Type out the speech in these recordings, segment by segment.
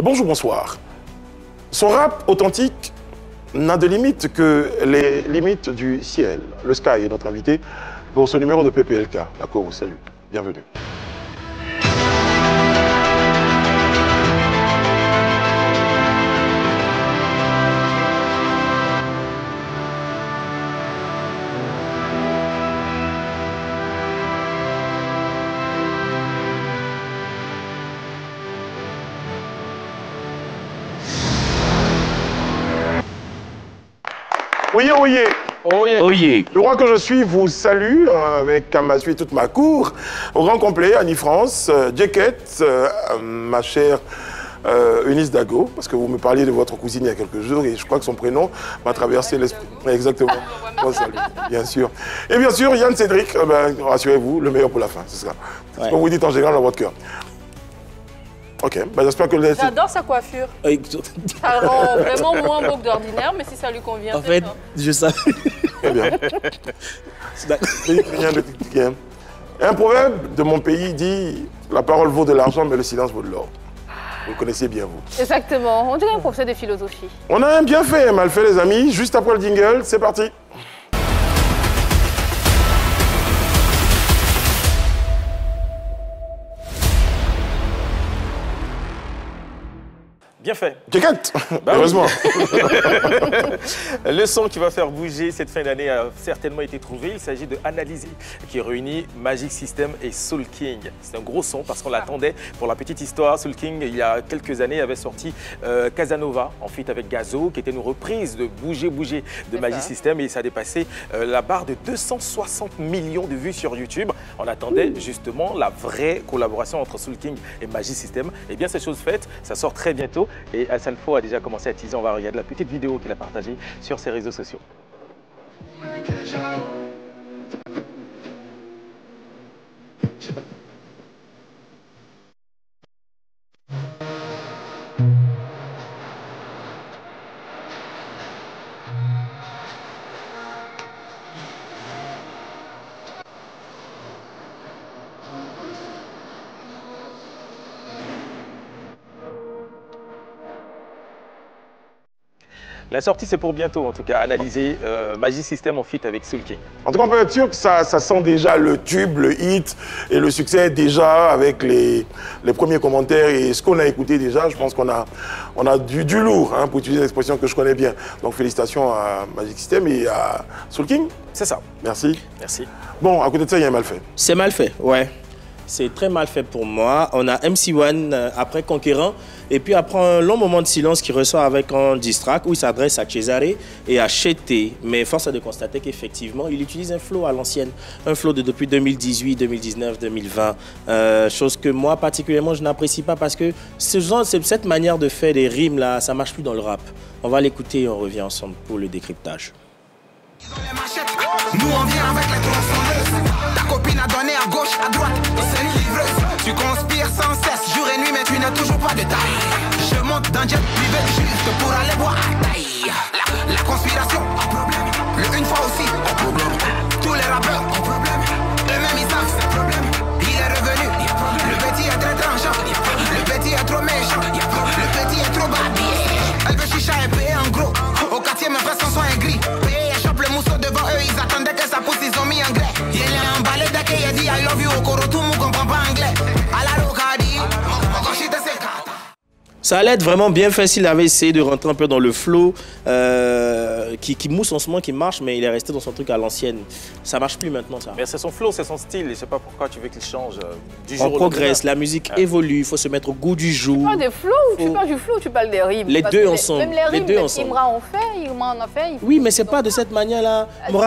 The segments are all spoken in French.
Bonjour, bonsoir. Son rap authentique n'a de limite que les limites du ciel. Le Sky est notre invité pour ce numéro de PPLK. D'accord, salut, bienvenue. Oyez, oyez. Oyez. Oyez. Le roi que je suis vous salue avec à ma suite toute ma cour. Au grand complet, Annie France, Jacket, ma chère Eunice Dago, parce que vous me parliez de votre cousine il y a quelques jours et je crois que son prénom m'a traversé l'esprit. Exactement. Bon, salut, bien sûr. Et bien sûr, Yann Cédric, rassurez-vous, le meilleur pour la fin, c'est ça. C'est ce qu'on vous dit en général dans votre cœur. Ok, j'espère que... J'adore sa coiffure. Ça rend vraiment moins beau que d'ordinaire, mais si ça lui convient, en fait, je savais. Très bien. Un proverbe de mon pays dit « La parole vaut de l'argent, mais le silence vaut de l'or ». Vous le connaissez bien, vous. Exactement. On dirait un professeur de philosophie. On a un bien fait et un mal fait, les amis. Juste après le jingle, c'est parti. Bien fait. Jacket, bah heureusement. Le son qui va faire bouger cette fin d'année a certainement été trouvé. Il s'agit de Analyser, qui réunit Magic System et Soul King. C'est un gros son parce qu'on l'attendait. Pour la petite histoire, Soul King, il y a quelques années, avait sorti Casanova, en feat avec Gazo, qui était une reprise de Bouger Bouger de Magic System. Et ça a dépassé la barre de 260 millions de vues sur YouTube. On attendait justement la vraie collaboration entre Soul King et Magic System. Et bien, c'est chose faite. Ça sort très bientôt. Et Asalfo a déjà commencé à teaser. On va regarder la petite vidéo qu'il a partagée sur ses réseaux sociaux. La sortie, c'est pour bientôt, en tout cas. Analyser Magic System en feat avec Soul King. En tout cas, on peut être sûr que ça sent déjà le tube, le hit et le succès déjà avec les premiers commentaires et ce qu'on a écouté déjà. Je pense qu'on a du lourd, hein, pour utiliser l'expression que je connais bien. Donc, félicitations à Magic System et à Soul King. C'est ça. Merci. Merci. Bon, à côté de ça, il y a un mal fait. C'est mal fait, ouais. C'est très mal fait pour moi. On a MC1 après Conquérant et puis après un long moment de silence qui ressort avec un diss track où il s'adresse à Cesare et à Chété. Mais force est de constater qu'effectivement, il utilise un flow à l'ancienne. Un flow de depuis 2018, 2019, 2020. Chose que moi, particulièrement, je n'apprécie pas parce que cette manière de faire des rimes, là, ça ne marche plus dans le rap. On va l'écouter et on revient ensemble pour le décryptage. Nous on vient avec les tronçonneuses. Ta copine a donné à gauche, à droite, et c'est une livreuse. Tu conspires sans cesse, jour et nuit, mais tu n'as toujours pas de taille. Je monte dans jet privé juste pour aller boire à taille. La conspiration, un problème. Le une fois aussi, un problème. Tous les rappeurs, un problème. Eux-mêmes ils savent, c'est un problème. Il est revenu, le petit est très tranchant. Le petit est trop méchant, le petit est trop babillé. Elle veut chicha et payer en gros. Au quartier, mes frères sont aigris. Le mousseau devant eux, ils attendaient que ça pousse, ils ont mis anglais. Il est emballé dès qu'il a dit I love you au coro, tout le monde comprend pas anglais. À la rocadi, mon shit c'est cata. Ça allait être vraiment bien fait s'il avait essayé de rentrer un peu dans le flow qui mousse en ce moment, qui marche, mais il est resté dans son truc à l'ancienne. Ça marche plus maintenant, ça. Mais c'est son flow, c'est son style. Et je sais pas pourquoi tu veux qu'il change du jour au lendemain. On progresse, la musique évolue, il faut se mettre au goût du jour. Tu parles des flows ou tu parles du flow ou tu parles des rimes? Les deux ensemble. Même les rimes, Imra en fait, Imra en a fait. Oui, mais c'est pas de cette manière-là. Mon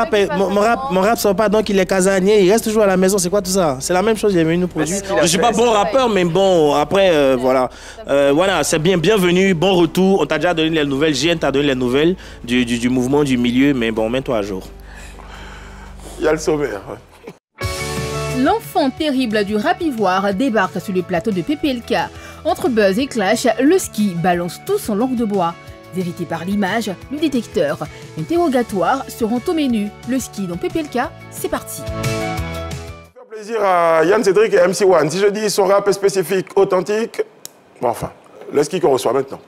rap sort pas donc il est casanier, il reste toujours à la maison. C'est quoi tout ça? C'est la même chose, il y a une produit. Je suis pas bon rappeur, mais bon, après, voilà. Voilà, c'est bienvenue, bon retour. On t'a déjà donné les nouvelles, JN t'a donné les nouvelles du mouvement du milieu, mais bon, mets-toi à jour. Il y a le sommaire. L'enfant terrible du rap ivoire débarque sur le plateau de PPLK. Entre buzz et clash, le ski balance tout son langue de bois. Vérité par l'image, le détecteur. Interrogatoire seront au menu. Le ski dans PPLK, c'est parti. Ça fait plaisir à Yann Cédric et MC1. Si je dis son rap est spécifique, authentique, bon, enfin, le ski qu'on reçoit maintenant.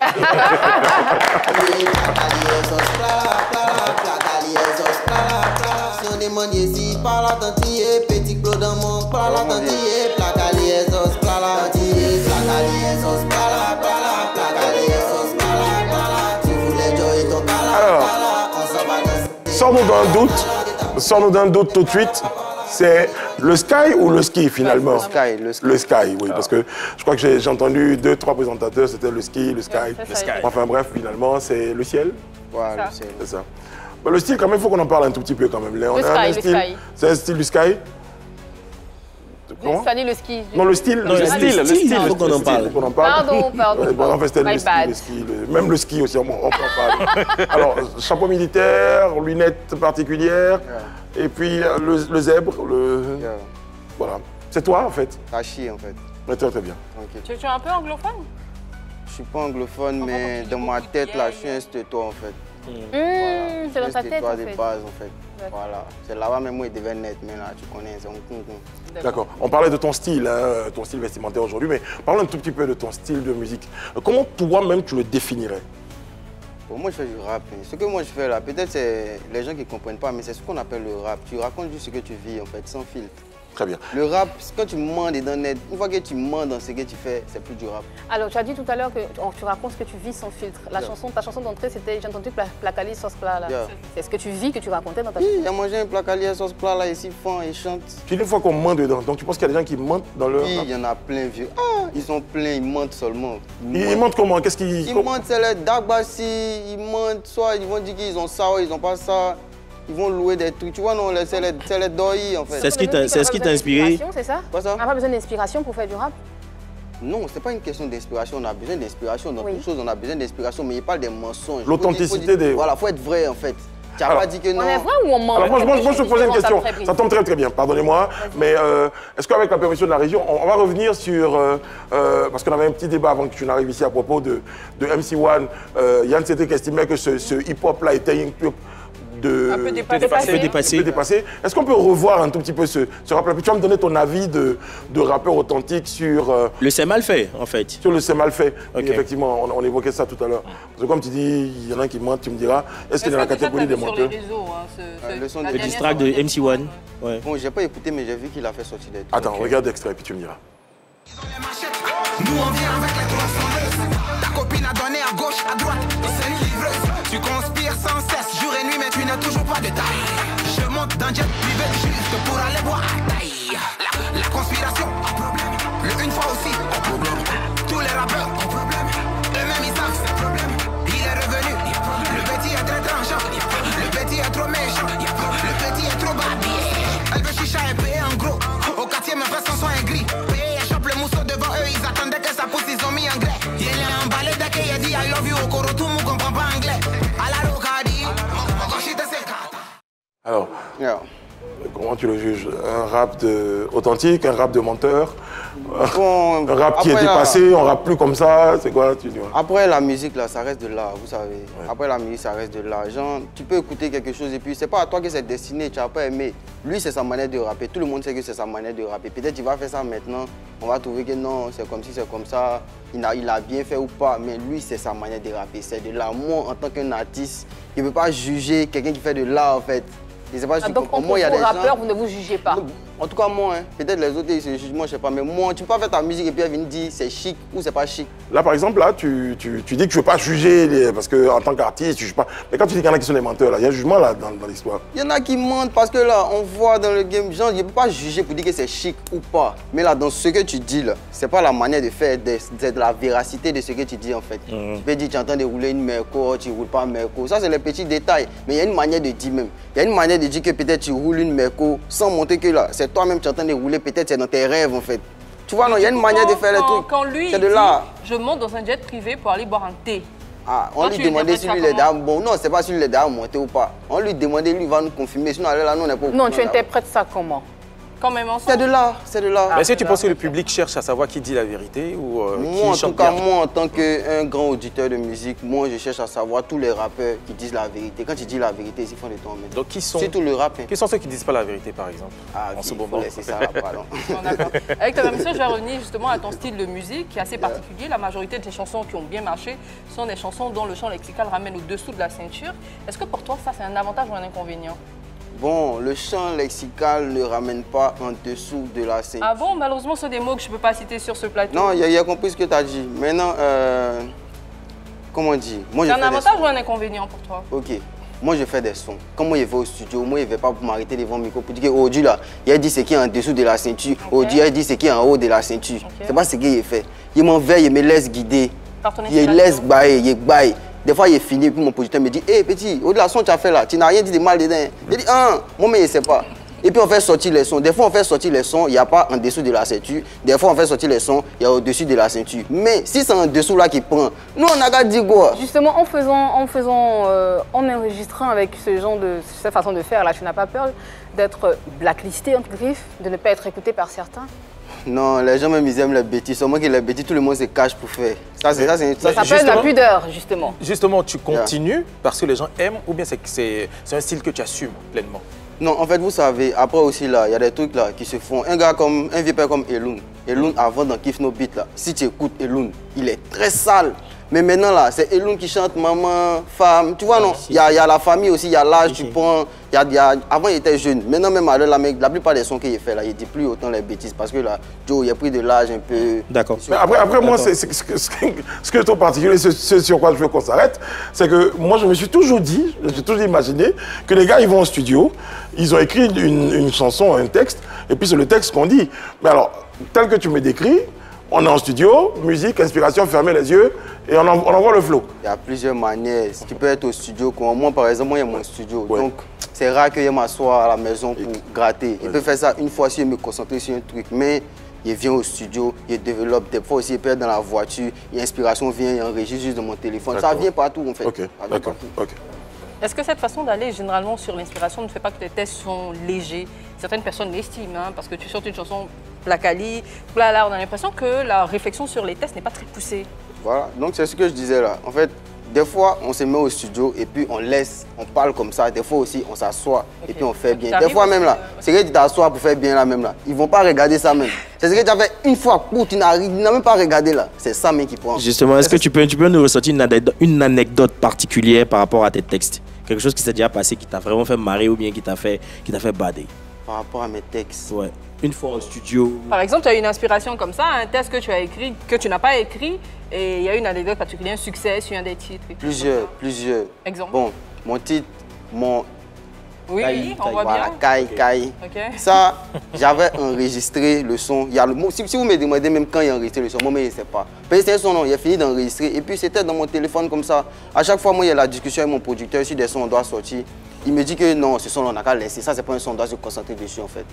Alors, sors-nous d'un doute tout de suite. C'est le sky ou le ski finalement? Le sky, oui, parce que je crois que j'ai entendu 2-3 présentateurs, c'était le ski, le sky. Enfin bref, finalement, c'est le ciel. Voilà, le ciel. C'est ça. Mais le style, quand même, il faut qu'on en parle un tout petit peu quand même. Le sky. C'est un style du sky? Comment? Le ski. Non, le style. Non, le style, il faut qu'on en parle. Pardon. Bon, en fait, c'était le ski. Même le ski aussi, on peut en parler. Alors, chapeau militaire, lunettes particulières, et puis le zèbre, voilà. C'est toi, en fait? Tachi, en fait. Ouais, très bien. Okay. Tu es un peu anglophone? Je suis pas anglophone, mais dans ma tête, là, je suis un stétois, en fait. Voilà. C'est dans ta tête, en fait. de base, en fait. Voilà. C'est là-bas, même moi, il devait net, mais là, tu connais, c'est un concon. D'accord. On parlait de ton style, hein, ton style vestimentaire aujourd'hui, mais parlons un tout petit peu de ton style de musique. Comment toi-même tu le définirais? Bon, moi, je fais du rap. Ce que moi, je fais là, peut-être c'est les gens qui ne comprennent pas, mais c'est ce qu'on appelle le rap. Tu racontes juste ce que tu vis, en fait, sans filtre. Très bien. Le rap, quand tu mens dedans net, une fois que tu mens dans ce que tu fais, c'est plus du rap. Alors, tu as dit tout à l'heure que tu racontes ce que tu vis sans filtre. Ta chanson d'entrée, c'était j'ai entendu placali sauce plat là. C'est ce que tu vis que tu racontais dans ta chanson. Oui, j'ai mangé un placali sauce plat là, ici, font et chantent. Puis une fois qu'on ment dedans, donc tu penses qu'il y a des gens qui mentent dans le rap? Oui, il y en a plein, vieux. Ah, ils sont pleins, ils mentent seulement. Ils mentent comment? Qu'est-ce qu'ils... Ils mentent, c'est les dagbassi, ils mentent, soit ils vont dire qu'ils ont ça ou ils n'ont pas ça. Ils vont louer des trucs, tu vois, non, c'est les doyis en fait. C'est ce qui t'a inspiré? C'est ça? Quoi ça? On n'a pas besoin d'inspiration pour faire du rap? Non, c'est pas une question d'inspiration, on a besoin d'inspiration. Dans toutes choses, on a besoin d'inspiration, mais il parle des mensonges. L'authenticité des... Voilà, il faut être vrai en fait. Tu n'as pas dit que non. On est vrai ou on ment? Alors moi, je te posais une question, ça tombe très bien, pardonnez-moi, mais est-ce qu'avec la permission de la région, on va revenir sur, parce qu'on avait un petit débat avant que tu n'arrives ici à propos de MC1, Yann Cédric estimait que ce hip-hop-là était un peu dépassé. Est-ce qu'on peut revoir un tout petit peu ce rap-là? Tu vas me donner ton avis de rappeur authentique sur... le c'est mal fait, en fait. Sur le c'est mal fait. Okay. Oui, effectivement, on évoquait ça tout à l'heure. Parce que comme tu dis, il y en a qui mentent, tu me diras, est-ce qu'il est dans la catégorie des menteurs? Le distract de MC1. Ouais. Bon, j'ai pas écouté, mais j'ai vu qu'il a fait sortir des trucs. Attends, regarde l'extrait, puis tu me diras. Nous on vient avec les tronçonneuses. Ta copine a donné à gauche, à droite, c'est une livreuse. Tu conspires sans cesse, jour et nuit, mais tu n'as toujours pas de taille. Je monte dans jet privé juste pour aller boire. La conspiration, un problème. Une fois aussi, un problème. Tous les rappeurs, un problème. Eux-mêmes ils savent, c'est un problème. Il est revenu, le petit est très tranchant. Le petit est trop méchant, le petit est trop babillé. Elle veut chicha et payer en gros. Au quartier, mes frères sont gris. Le mousseau devant eux, ils attendaient que ça pousse, ils ont mis anglais. Il est emballé dès qu'il a dit I love you au coro, tout le monde comprend pas anglais. À la locadi, mon cochit de ses cartes. Alors, comment tu le juges? Un rap authentique, un rap de menteur, un rap qui est dépassé, on rappe plus comme ça, c'est quoi tu dis? Après la musique, là, ça reste de l'art, vous savez. Ouais. Après la musique, ça reste de l'art. Genre, tu peux écouter quelque chose et puis c'est pas à toi que c'est destiné, tu n'as pas aimé. Lui, c'est sa manière de rapper. Tout le monde sait que c'est sa manière de rapper. Peut-être qu'il va faire ça maintenant, on va trouver que non, c'est comme si c'est comme ça, il a bien fait ou pas, mais lui, c'est sa manière de rapper. C'est de l'art. Moi, en tant qu'un artiste, je ne peux pas juger quelqu'un qui fait de l'art, en fait. Donc, en tant que rappeur, vous ne vous jugez pas? En tout cas, moi, hein, peut-être les autres, ils se jugent, moi, je sais pas, mais moi, tu peux pas faire ta musique et puis elle vient dire c'est chic ou c'est pas chic. Là, par exemple, là, tu dis que tu ne veux pas juger, parce qu'en tant qu'artiste, tu ne juges pas. Mais quand tu dis qu'il y en a qui sont des menteurs, là, il y a un jugement là, dans l'histoire. Il y en a qui mentent parce que là, on voit dans le game, genre, je ne peux pas juger pour dire que c'est chic ou pas. Mais là, dans ce que tu dis, là, c'est pas la manière de faire, c'est de la véracité de ce que tu dis, en fait. Tu peux dire, tu entends de rouler une Merco, tu ne roules pas Merco. Ça, c'est les petits détails. Mais il y a une manière de dire même. Il y a une manière de dire que peut-être tu roules une Merco sans montrer que là, c'est toi-même qui es en train de rouler, peut-être c'est dans tes rêves en fait. Tu vois, non, il y a une manière de faire les trucs. Quand lui, c'est de là. Je monte dans un jet privé pour aller boire un thé. Ah, on lui demandait si lui les dames. Bon, non, c'est pas si lui les dames monter ou pas. On lui demandait, lui va nous confirmer. Sinon, là, nous, on n'est pas au courant. Non, tu interprètes ça comment? Quand même ensemble. C'est de l'art, c'est de l'art. Est-ce que tu penses que le public cherche à savoir qui dit la vérité ou moi, qui chante bien? Moi, en tant qu'un grand auditeur de musique, moi, je cherche à savoir tous les rappeurs qui disent la vérité. Quand tu dis la vérité, ils font des tours. Donc, qui sont... Surtout le rap. Qui sont ceux qui disent pas la vérité, par exemple? En ce moment. C'est ça, pardon. D'accord. Avec ta permission, je vais revenir justement à ton style de musique qui est assez particulier. La majorité de tes chansons qui ont bien marché sont des chansons dont le champ lexical ramène au-dessous de la ceinture. Est-ce que pour toi, ça, c'est un avantage ou un inconvénient? Bon, le champ lexical ne ramène pas en dessous de la ceinture. Ah bon? Malheureusement, ce sont des mots que je ne peux pas citer sur ce plateau. Non, il a compris ce que tu as dit. Maintenant, comment dire? C'est un avantage ou un inconvénient pour toi? Ok. Moi, je fais des sons. Quand moi, je vais au studio, moi, je ne vais pas m'arrêter devant le micro pour dire qu'aujourd'hui, là, il a dit ce qui est en dessous de la ceinture. Aujourd'hui, il a dit ce qui est en haut de la ceinture. C'est pas ce qu'il fait. Il m'enveille, il me laisse guider. Il laisse bailler, il baille. Des fois, il est fini, puis mon producteur me dit, hé, petit, au-delà de son que tu as fait là, tu n'as rien dit de mal dedans. Il dit, moi, mais je ne sais pas. Et puis, on fait sortir les sons. Des fois, on fait sortir les sons, il n'y a pas en dessous de la ceinture. Des fois, on fait sortir les sons, il y a au-dessus de la ceinture. Mais si c'est en dessous là qui prend, nous, on n'a qu'à dire quoi? Justement, en enregistrant avec cette façon de faire là, tu n'as pas peur d'être blacklisté, entre griffes, de ne pas être écouté par certains? Non, les gens même ils aiment les bêtises. Seulement que les bêtises, tout le monde se cache pour faire. Ça s'appelle la pudeur, justement. Justement, tu continues parce que les gens aiment ou bien c'est un style que tu assumes pleinement? Non, en fait, vous savez, après aussi, là, il y a des trucs là qui se font. Un vieux père comme Elun. Elun, avant dans Kiff No Beat, là, si tu écoutes Elun, il est très sale. Mais maintenant, là, c'est Elun qui chante maman, femme. Tu vois, non? Il y a la famille aussi, il y a l'âge, tu prends. Avant, il était jeune. Maintenant, même à la plupart des sons qu'il fait, là, il ne dit plus autant les bêtises. Parce que là, Joe, il a pris de l'âge un peu. D'accord. Après moi, ce que je trouve particulier, ce sur quoi je veux qu'on s'arrête, c'est que moi, je me suis toujours dit, j'ai toujours imaginé que les gars, ils vont au studio, ils ont écrit une chanson, un texte, et puis c'est le texte qu'on dit. Mais alors, tel que tu me décris, on est en studio, musique, inspiration, fermer les yeux et on envoie le flow. Il y a plusieurs manières. Tu peux être au studio. Moi, par exemple, moi, il y a mon studio. Ouais. Donc, c'est rare que je m'assoie à la maison pour gratter. Il peut faire ça une fois si je me concentrer sur un truc. Mais il vient au studio, il développe. Des fois aussi, il peut être dans la voiture. L'inspiration vient, il enregistre juste de mon téléphone. Ça vient partout, en fait. Ok, d'accord. Est-ce que cette façon d'aller généralement sur l'inspiration ne fait pas que tes tests sont légers? Certaines personnes l'estiment, hein, parce que tu sortes une chanson placali. Là, on a l'impression que la réflexion sur les tests n'est pas très poussée. Voilà, donc c'est ce que je disais là. En fait, des fois, on se met au studio et puis on parle comme ça. Des fois aussi, on s'assoit et puis on fait bien. Des fois même là, c'est que tu t'assois pour faire bien là même là. Ils ne vont pas regarder ça même. C'est ce que tu as fait une fois, tu n'as même pas regardé là. C'est ça même qui prend. Justement, est-ce que tu peux nous ressortir une anecdote particulière par rapport à tes textes? Quelque chose qui s'est déjà passé, qui t'a vraiment fait marrer ou bien qui t'a fait bader? Par rapport à mes textes? Ouais. Une fois au studio. Par exemple, tu as une inspiration comme ça, un texte que tu as écrit, que tu n'as pas écrit, et il y a une anecdote particulière, un succès sur un des titres. Plusieurs. Exemple. Bon, mon titre, Oui, on voit voilà, bien. Kai. Okay. Ça, j'avais enregistré le son. Il y a le mot. Si vous me demandez même quand il a enregistré le son, moi, je ne sais pas. C'est son nom, il a fini d'enregistrer. Et puis, c'était dans mon téléphone comme ça. À chaque fois, moi, il y a la discussion avec mon producteur sur des sons, on doit sortir. Il me dit que non, ce son, on n'a qu'à laisser. Ça, c'est pas un son, on doit se concentrer dessus, en fait.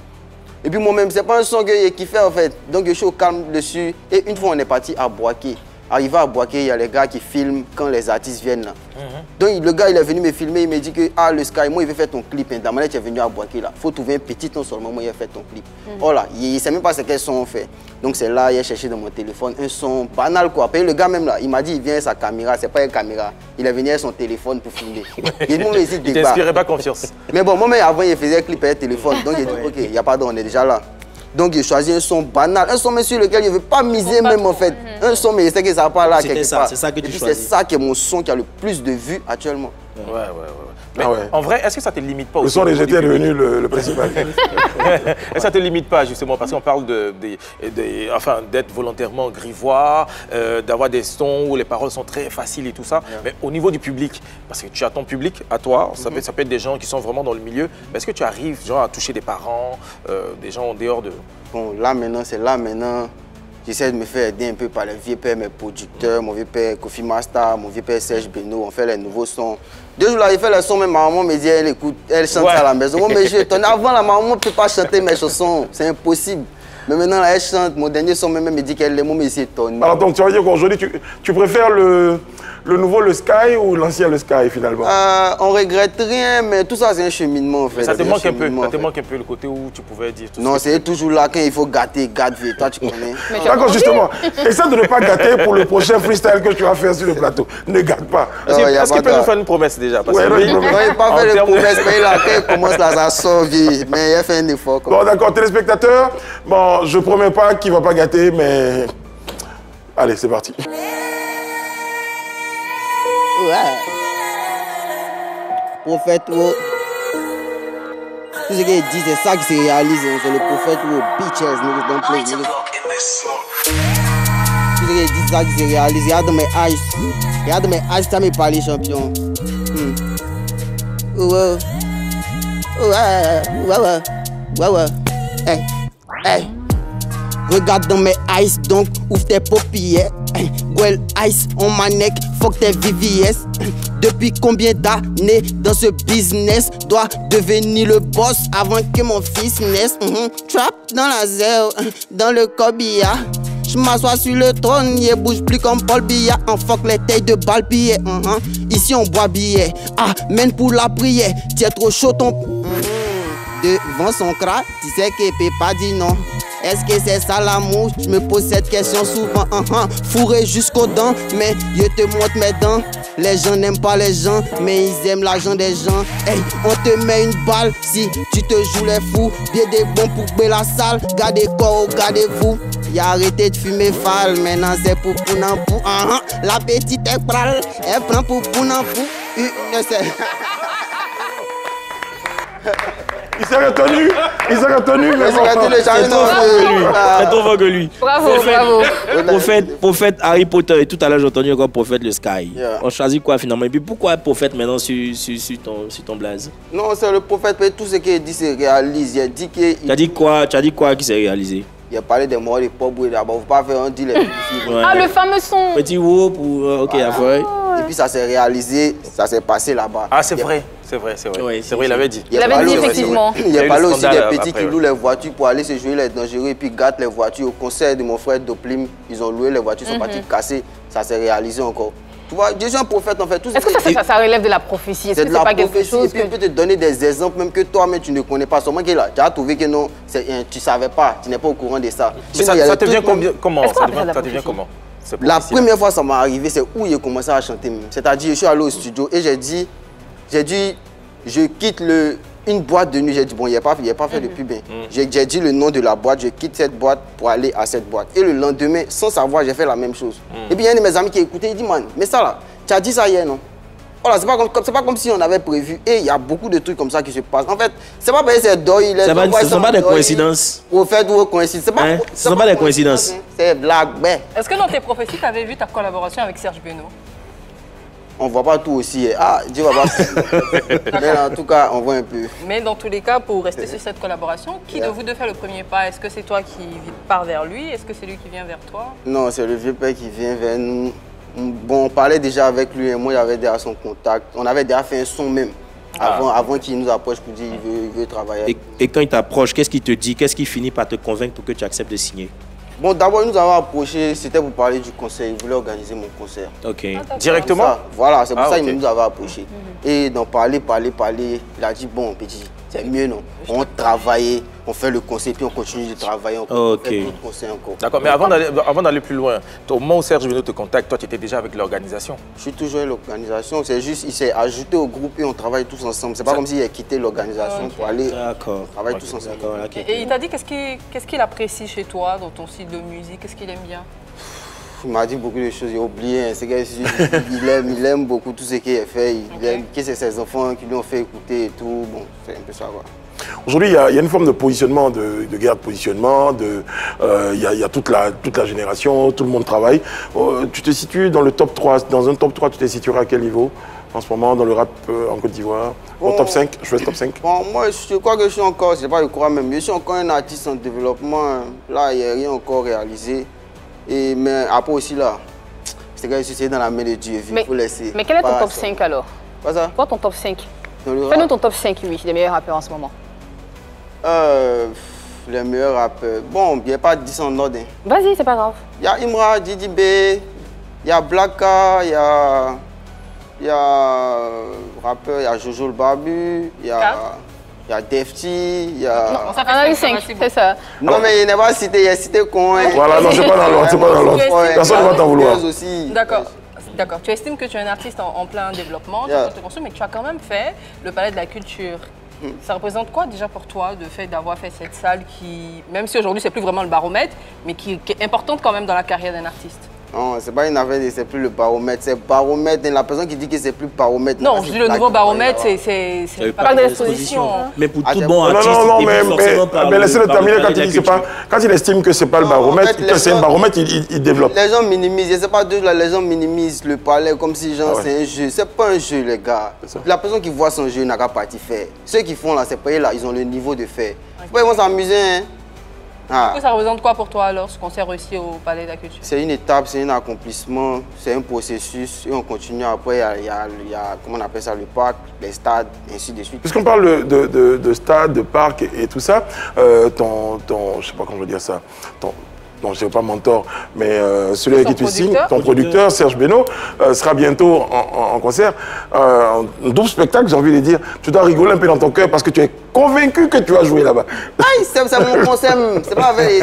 Et puis, moi-même, c'est pas un son que j'ai kiffé, en fait. Donc, je suis au calme dessus. Et une fois, on est parti à Boaké. Arrivé à Boaké, il y a les gars qui filment quand les artistes viennent là. Donc le gars il est venu me filmer, il me dit que le Sky, moi il veut faire ton clip. Dans tu es venu à Boaké là. Il faut trouver un petit ton seulement, moi il a fait ton clip. Oh là, il ne sait même pas ce quel son on fait. Donc c'est là, il a cherché dans mon téléphone un son banal quoi. Après le gars même là, il m'a dit il vient avec sa caméra, c'est pas une caméra. Il est venu avec son téléphone pour filmer. Il t'inspirait pas confiance. Mais bon, moi avant il faisait un clip avec téléphone. Donc il a dit ok, il n'y a pas d'on, on est déjà là. Donc il choisit un son banal, un son sur lequel il ne veut pas miser même en fait. Un son mais il sait que ça va pas là quelque part. C'est ça que tu choisis. C'est ça qui est mon son qui a le plus de vues actuellement. Ouais. Mais en vrai, est-ce que ça ne te limite pas? Le son des GT est devenu le principal. Est-ce que ça ne te limite pas justement? Parce qu'on parle d'être volontairement grivois, d'avoir des sons où les paroles sont très faciles et tout ça. Mais au niveau du public, parce que tu as ton public à toi, ça peut être des gens qui sont vraiment dans le milieu. Est-ce que tu arrives genre, à toucher des parents, des gens en dehors de... Bon, là maintenant. J'essaie de me faire aider un peu par les vieux pères, mes producteurs, mon vieux père Kofi Master, mon vieux père Serge Beno, on fait les nouveaux sons. 2 jours là, il fait les sons, mais ma maman me dit, elle écoute, elle chante à la maison. Moi, mais je étonne. Avant, la maman ne peut pas chanter mes chansons, c'est impossible. Mais maintenant, là, elle chante, mon dernier son, même me dit qu'elle est, moi, mais c'est étonné. Alors donc, tu vas dire qu'aujourd'hui, tu préfères le Le nouveau le Sky ou l'ancien le Sky finalement? On regrette rien, mais tout ça c'est un cheminement en fait. Ça te manque un peu, ça te manque un peu le côté où tu pouvais dire tout ça. Non, c'est toujours là quand il faut gâter, gâte, toi tu connais. D'accord, justement. Essaie de ne pas gâter pour le prochain freestyle que tu vas faire sur le plateau. Ne gâte pas. Est-ce qu'il peut nous faire une promesse déjà? Ouais, il n'a pas fait de promesse, mais là, quand il commence là, ça sort vite. Mais il a fait un effort. Bon, d'accord, téléspectateurs. Bon, je promets pas qu'il va pas gâter, mais... Allez, c'est parti. Ouais. Prophète, oh. Tout ce qu'il dit, c'est ça qui se réalise. C'est le prophète, oh. Bitches, niggas don't play, niggas. Tout ce qu'il dit, c'est ça qui se réalise. Regarde mes eyes. Regarde mes eyes, ça me parle, champion. Ouais. Ouais. Hey. Hey. Regarde dans mes eyes, donc ouvre tes paupières. Well, ice on my neck, fuck tes VVS. Depuis combien d'années dans ce business? Dois devenir le boss avant que mon fils naisse. Trap dans la zéro, dans le corbillard. Je m'assois sur le trône, il bouge plus comme Paul Biya. On fuck les tailles de balles billets. Ici on boit billet. Amen pour la prière. Tu es trop chaud ton... Devant son crâne, tu sais qu'il peut pas dire non. Est-ce que c'est ça l'amour? Je me pose cette question souvent. Fourré jusqu'aux dents, mais je te montre mes dents. Les gens n'aiment pas les gens, mais ils aiment l'argent des gens. Hey, on te met une balle si tu te joues les fous. Bien des bons pour bouer la salle. Gardez quoi, gardez-vous. Y'a arrêté de fumer fal, maintenant c'est pour Pounapou. La petite est prale, elle prend pour Pounapou. Il s'est retenu, mais c'est trop fort que lui. Bravo. Prophète Harry Potter, et tout à l'heure j'ai entendu encore prophète le Sky. Yeah. On choisit quoi finalement? Et puis pourquoi prophète maintenant sur ton blaze? Non, c'est le prophète, tout ce qu'il dit se réalise. Il a dit que... Tu as dit quoi qui s'est réalisé? Il a parlé des morts, des pauvres, d'abord, vous ne pouvez pas faire un deal. Le fameux son. Petit whoop, ok, après. Et puis ça s'est réalisé, ça s'est passé là-bas. Ah, c'est vrai. C'est vrai, il avait dit. Il avait dit effectivement. Il a parlé aussi des petits qui louent les voitures pour aller se jouer les dangereux et puis gâtent les voitures. Au concert de mon frère Doplim, ils ont loué les voitures, sont partis casser. Ça s'est réalisé encore. Tu vois, je suis un prophète en fait. Est-ce que ça relève de la prophétie? Est-ce que c'est pas quelque chose et puis il peut te donner des exemples même que toi-même tu ne connais pas. Seulement que là, tu as trouvé que non, tu ne savais pas, tu n'es pas au courant de ça. Mais ça te vient comment? Ça devient comment? La première fois ça m'est arrivé, c'est où j'ai commencé à chanter. C'est-à-dire, je suis allé au studio et j'ai dit, je quitte une boîte de nuit. J'ai dit, bon, il n'y a pas fait de pub. J'ai dit le nom de la boîte, je quitte cette boîte pour aller à cette boîte. Et le lendemain, sans savoir, j'ai fait la même chose. Et puis il y a un de mes amis qui a écouté, il dit, man, mais ça là, tu as dit ça hier, non? Voilà, c'est pas comme si on avait prévu. Et il y a beaucoup de trucs comme ça qui se passent. En fait, c'est pas parce que c'est deuil. Ce ne sont pas des coïncidences. Prophète ou coïncidence. Ce ne sont pas des coïncidences. C'est blague. Est-ce que dans tes prophéties, tu avais vu ta collaboration avec Serge Beno? On ne voit pas tout aussi. Dieu va pas. Mais en tout cas, on voit un peu. Mais dans tous les cas, pour rester sur cette collaboration, qui de vous deux fait le premier pas? Est-ce que c'est toi qui pars vers lui? Est-ce que c'est lui qui vient vers toi? Non, c'est le vieux père qui vient vers nous. Bon, on parlait déjà avec lui et moi, j'avais déjà son contact. On avait déjà fait un son même. Avant qu'il nous approche pour dire qu'il veut travailler. Et quand il t'approche, qu'est-ce qu'il te dit? Qu'est-ce qui finit par te convaincre pour que tu acceptes de signer? Bon, d'abord, il nous avait approché, c'était pour parler du concert. Il voulait organiser mon concert. Ok. Directement? Voilà, c'est pour ça qu'il nous avait approché. Et donc, parler, il a dit, bon, petit, c'est mieux, non? On travaille, on fait le concert, puis on continue de travailler encore. Ok. On fait tout le concert encore. D'accord, mais avant d'aller plus loin, au moment où Serge Beno te contacte, toi, tu étais déjà avec l'organisation? Je suis toujours avec l'organisation, c'est juste, il s'est ajouté au groupe et on travaille tous ensemble. C'est pas comme s'il a quitté l'organisation pour aller. D'accord. On travaille tous ensemble. Et il t'a dit qu'est-ce qu'il apprécie chez toi, dans ton style de musique? Qu'est-ce qu'il aime bien? Il m'a dit beaucoup de choses, j'ai oublié. Il aime beaucoup tout ce qu'il a fait. Il aime que c'est ses enfants qui lui ont fait écouter et tout. Bon, c'est un peu ça, quoi. Aujourd'hui, il y a une forme de positionnement, de guerre de positionnement. Il y a toute la génération, tout le monde travaille. Tu te situes dans le top 3. Dans un top 3, tu te situeras à quel niveau en ce moment dans le rap en Côte d'Ivoire? Au top 5? Je fais top 5. Bon, moi, je crois que je suis encore, je sais pas, je crois même, je suis encore un artiste en développement. Là, il n'y a rien encore réalisé. Mais après aussi, là, c'est que je suis dans la main de Dieu. Il faut laisser. Mais quel est ton top 5 alors? Quoi ça? Quoi ton top 5? Fais-nous ton top 5, oui, des meilleurs rappeurs en ce moment. Les meilleurs rappeurs. Bon, il n'y a pas 10 en ordre. Vas-y, c'est pas grave. Il y a Imra, Didi B, Il y a Blacka, il y a rappeur, il y a Jojo le Barbu, il y a Defty, il y a... Non, ça fait On a eu 5, 5, c'est ça. Non, mais il n'est pas cité, il a cité con. Hein. Voilà, non, c'est pas dans l'ordre, c'est pas dans l'ordre. Ouais, Personne ne va t'en vouloir. aussi. D'accord. D'accord. Tu estimes que tu es un artiste en plein développement, tu te construis, mais tu as quand même fait le Palais de la Culture. Ça représente quoi déjà pour toi, le fait d'avoir fait cette salle qui, même si aujourd'hui c'est plus vraiment le baromètre, mais qui est importante quand même dans la carrière d'un artiste? Non, c'est pas une affaire, c'est plus le baromètre. C'est baromètre. La personne qui dit que c'est plus baromètre. Non, je dis le nouveau baromètre, c'est pas de l'exposition. Mais pour tout bon artiste, non, mais laissez-le terminer quand il dit c'est pas. Quand il estime que c'est pas le baromètre, que c'est un baromètre, il développe. Les gens minimisent, je sais pas d'où les gens minimisent le palais comme si genre c'est un jeu. C'est pas un jeu, les gars. La personne qui voit son jeu n'a qu'à partir faire. Ceux qui font là, c'est pas là, ils ont le niveau de faire. Ils vont s'amuser, hein. Ça représente quoi pour toi alors, ce concert réussi au Palais de la Culture? C'est une étape, c'est un accomplissement, c'est un processus et on continue après, il y a comment on appelle ça, le parc, les stades, ainsi de suite. Puisqu'on parle de stades, de parcs et tout ça, je sais pas comment je veux dire ça, non, je ne sais pas mentor, mais celui avec qui tu signes, ton producteur, Serge Beno, sera bientôt en concert. Un double spectacle, j'ai envie de dire. Tu dois rigoler un peu dans ton cœur parce que tu es convaincu que tu vas jouer là-bas. C'est mon concert même. C'est pas vrai,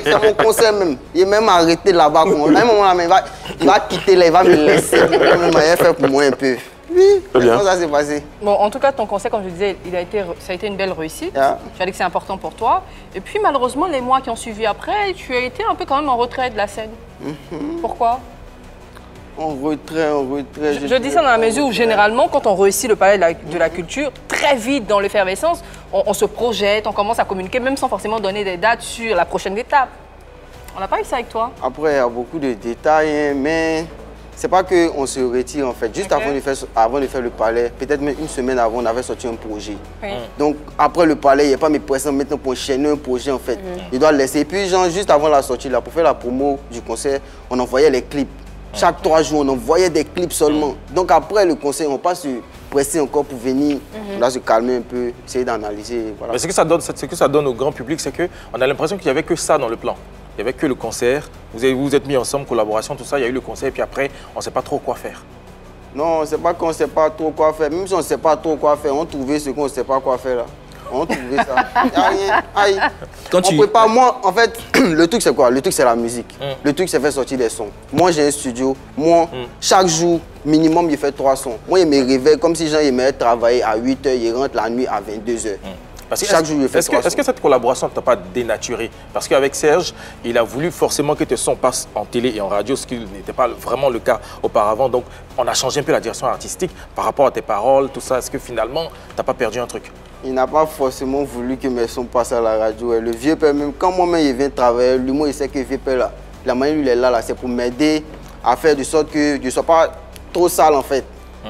c'est mon concert même. Il est même arrêté là-bas. À un moment là, il va quitter là, il va me laisser. Il va faire pour moi un peu. Oui, comment ça s'est passé? Bon, en tout cas, ton concert, comme je disais, ça a été une belle réussite. Tu as dit que c'est important pour toi. Et puis, malheureusement, les mois qui ont suivi après, tu as été un peu quand même en retrait de la scène. Pourquoi? En retrait. Je dis ça dans la mesure où, généralement, quand on réussit le Palais de la Culture, très vite dans l'effervescence, on se projette, on commence à communiquer, même sans forcément donner des dates sur la prochaine étape. On n'a pas eu ça avec toi? Après, il y a beaucoup de détails, mais... C'est pas qu'on se retire en fait. Juste avant de faire le palais, peut-être même une semaine avant, on avait sorti un projet. Donc après le palais, il n'y a pas mes pressions maintenant pour enchaîner un projet en fait. Je dois le laisser. Et puis genre, juste avant la sortie, là, pour faire la promo du concert, on envoyait les clips. Chaque 3 jours, on envoyait des clips seulement. Donc après le concert, on ne va pas se presser encore pour venir, on doit se calmer un peu, essayer d'analyser. Voilà. Mais ce que ça donne au grand public, c'est qu'on a l'impression qu'il n'y avait que ça dans le plan. Il n'y avait que le concert, vous vous êtes mis ensemble, collaboration, tout ça, il y a eu le concert, et puis après, on ne sait pas trop quoi faire. Non, c'est pas qu'on ne sait pas trop quoi faire. Même si on ne sait pas trop quoi faire, on trouvait ce qu'on ne sait pas quoi faire là. On trouvait ça. Il n'y a rien. Aïe. On prépare, moi, en fait, le truc c'est quoi? Le truc c'est la musique. Le truc c'est faire sortir des sons. Moi j'ai un studio. Moi, chaque jour, minimum, il fait 3 sons. Moi, il me réveille comme si il me travailler à 8 h, il rentre la nuit à 22 h. Chaque jour, il fait 3 sons. Est-ce que cette collaboration ne t'a pas dénaturé? Parce qu'avec Serge, il a voulu forcément que tes sons passent en télé et en radio, ce qui n'était pas vraiment le cas auparavant. Donc, on a changé un peu la direction artistique par rapport à tes paroles, tout ça. Est-ce que finalement, tu n'as pas perdu un truc? Il n'a pas forcément voulu que mes sons passent à la radio. Le vieux père, même quand moi-même il vient travailler, lui, moi, il sait que le vieux père, là, la manière il est là, c'est pour m'aider à faire de sorte que je ne sois pas trop sale, en fait.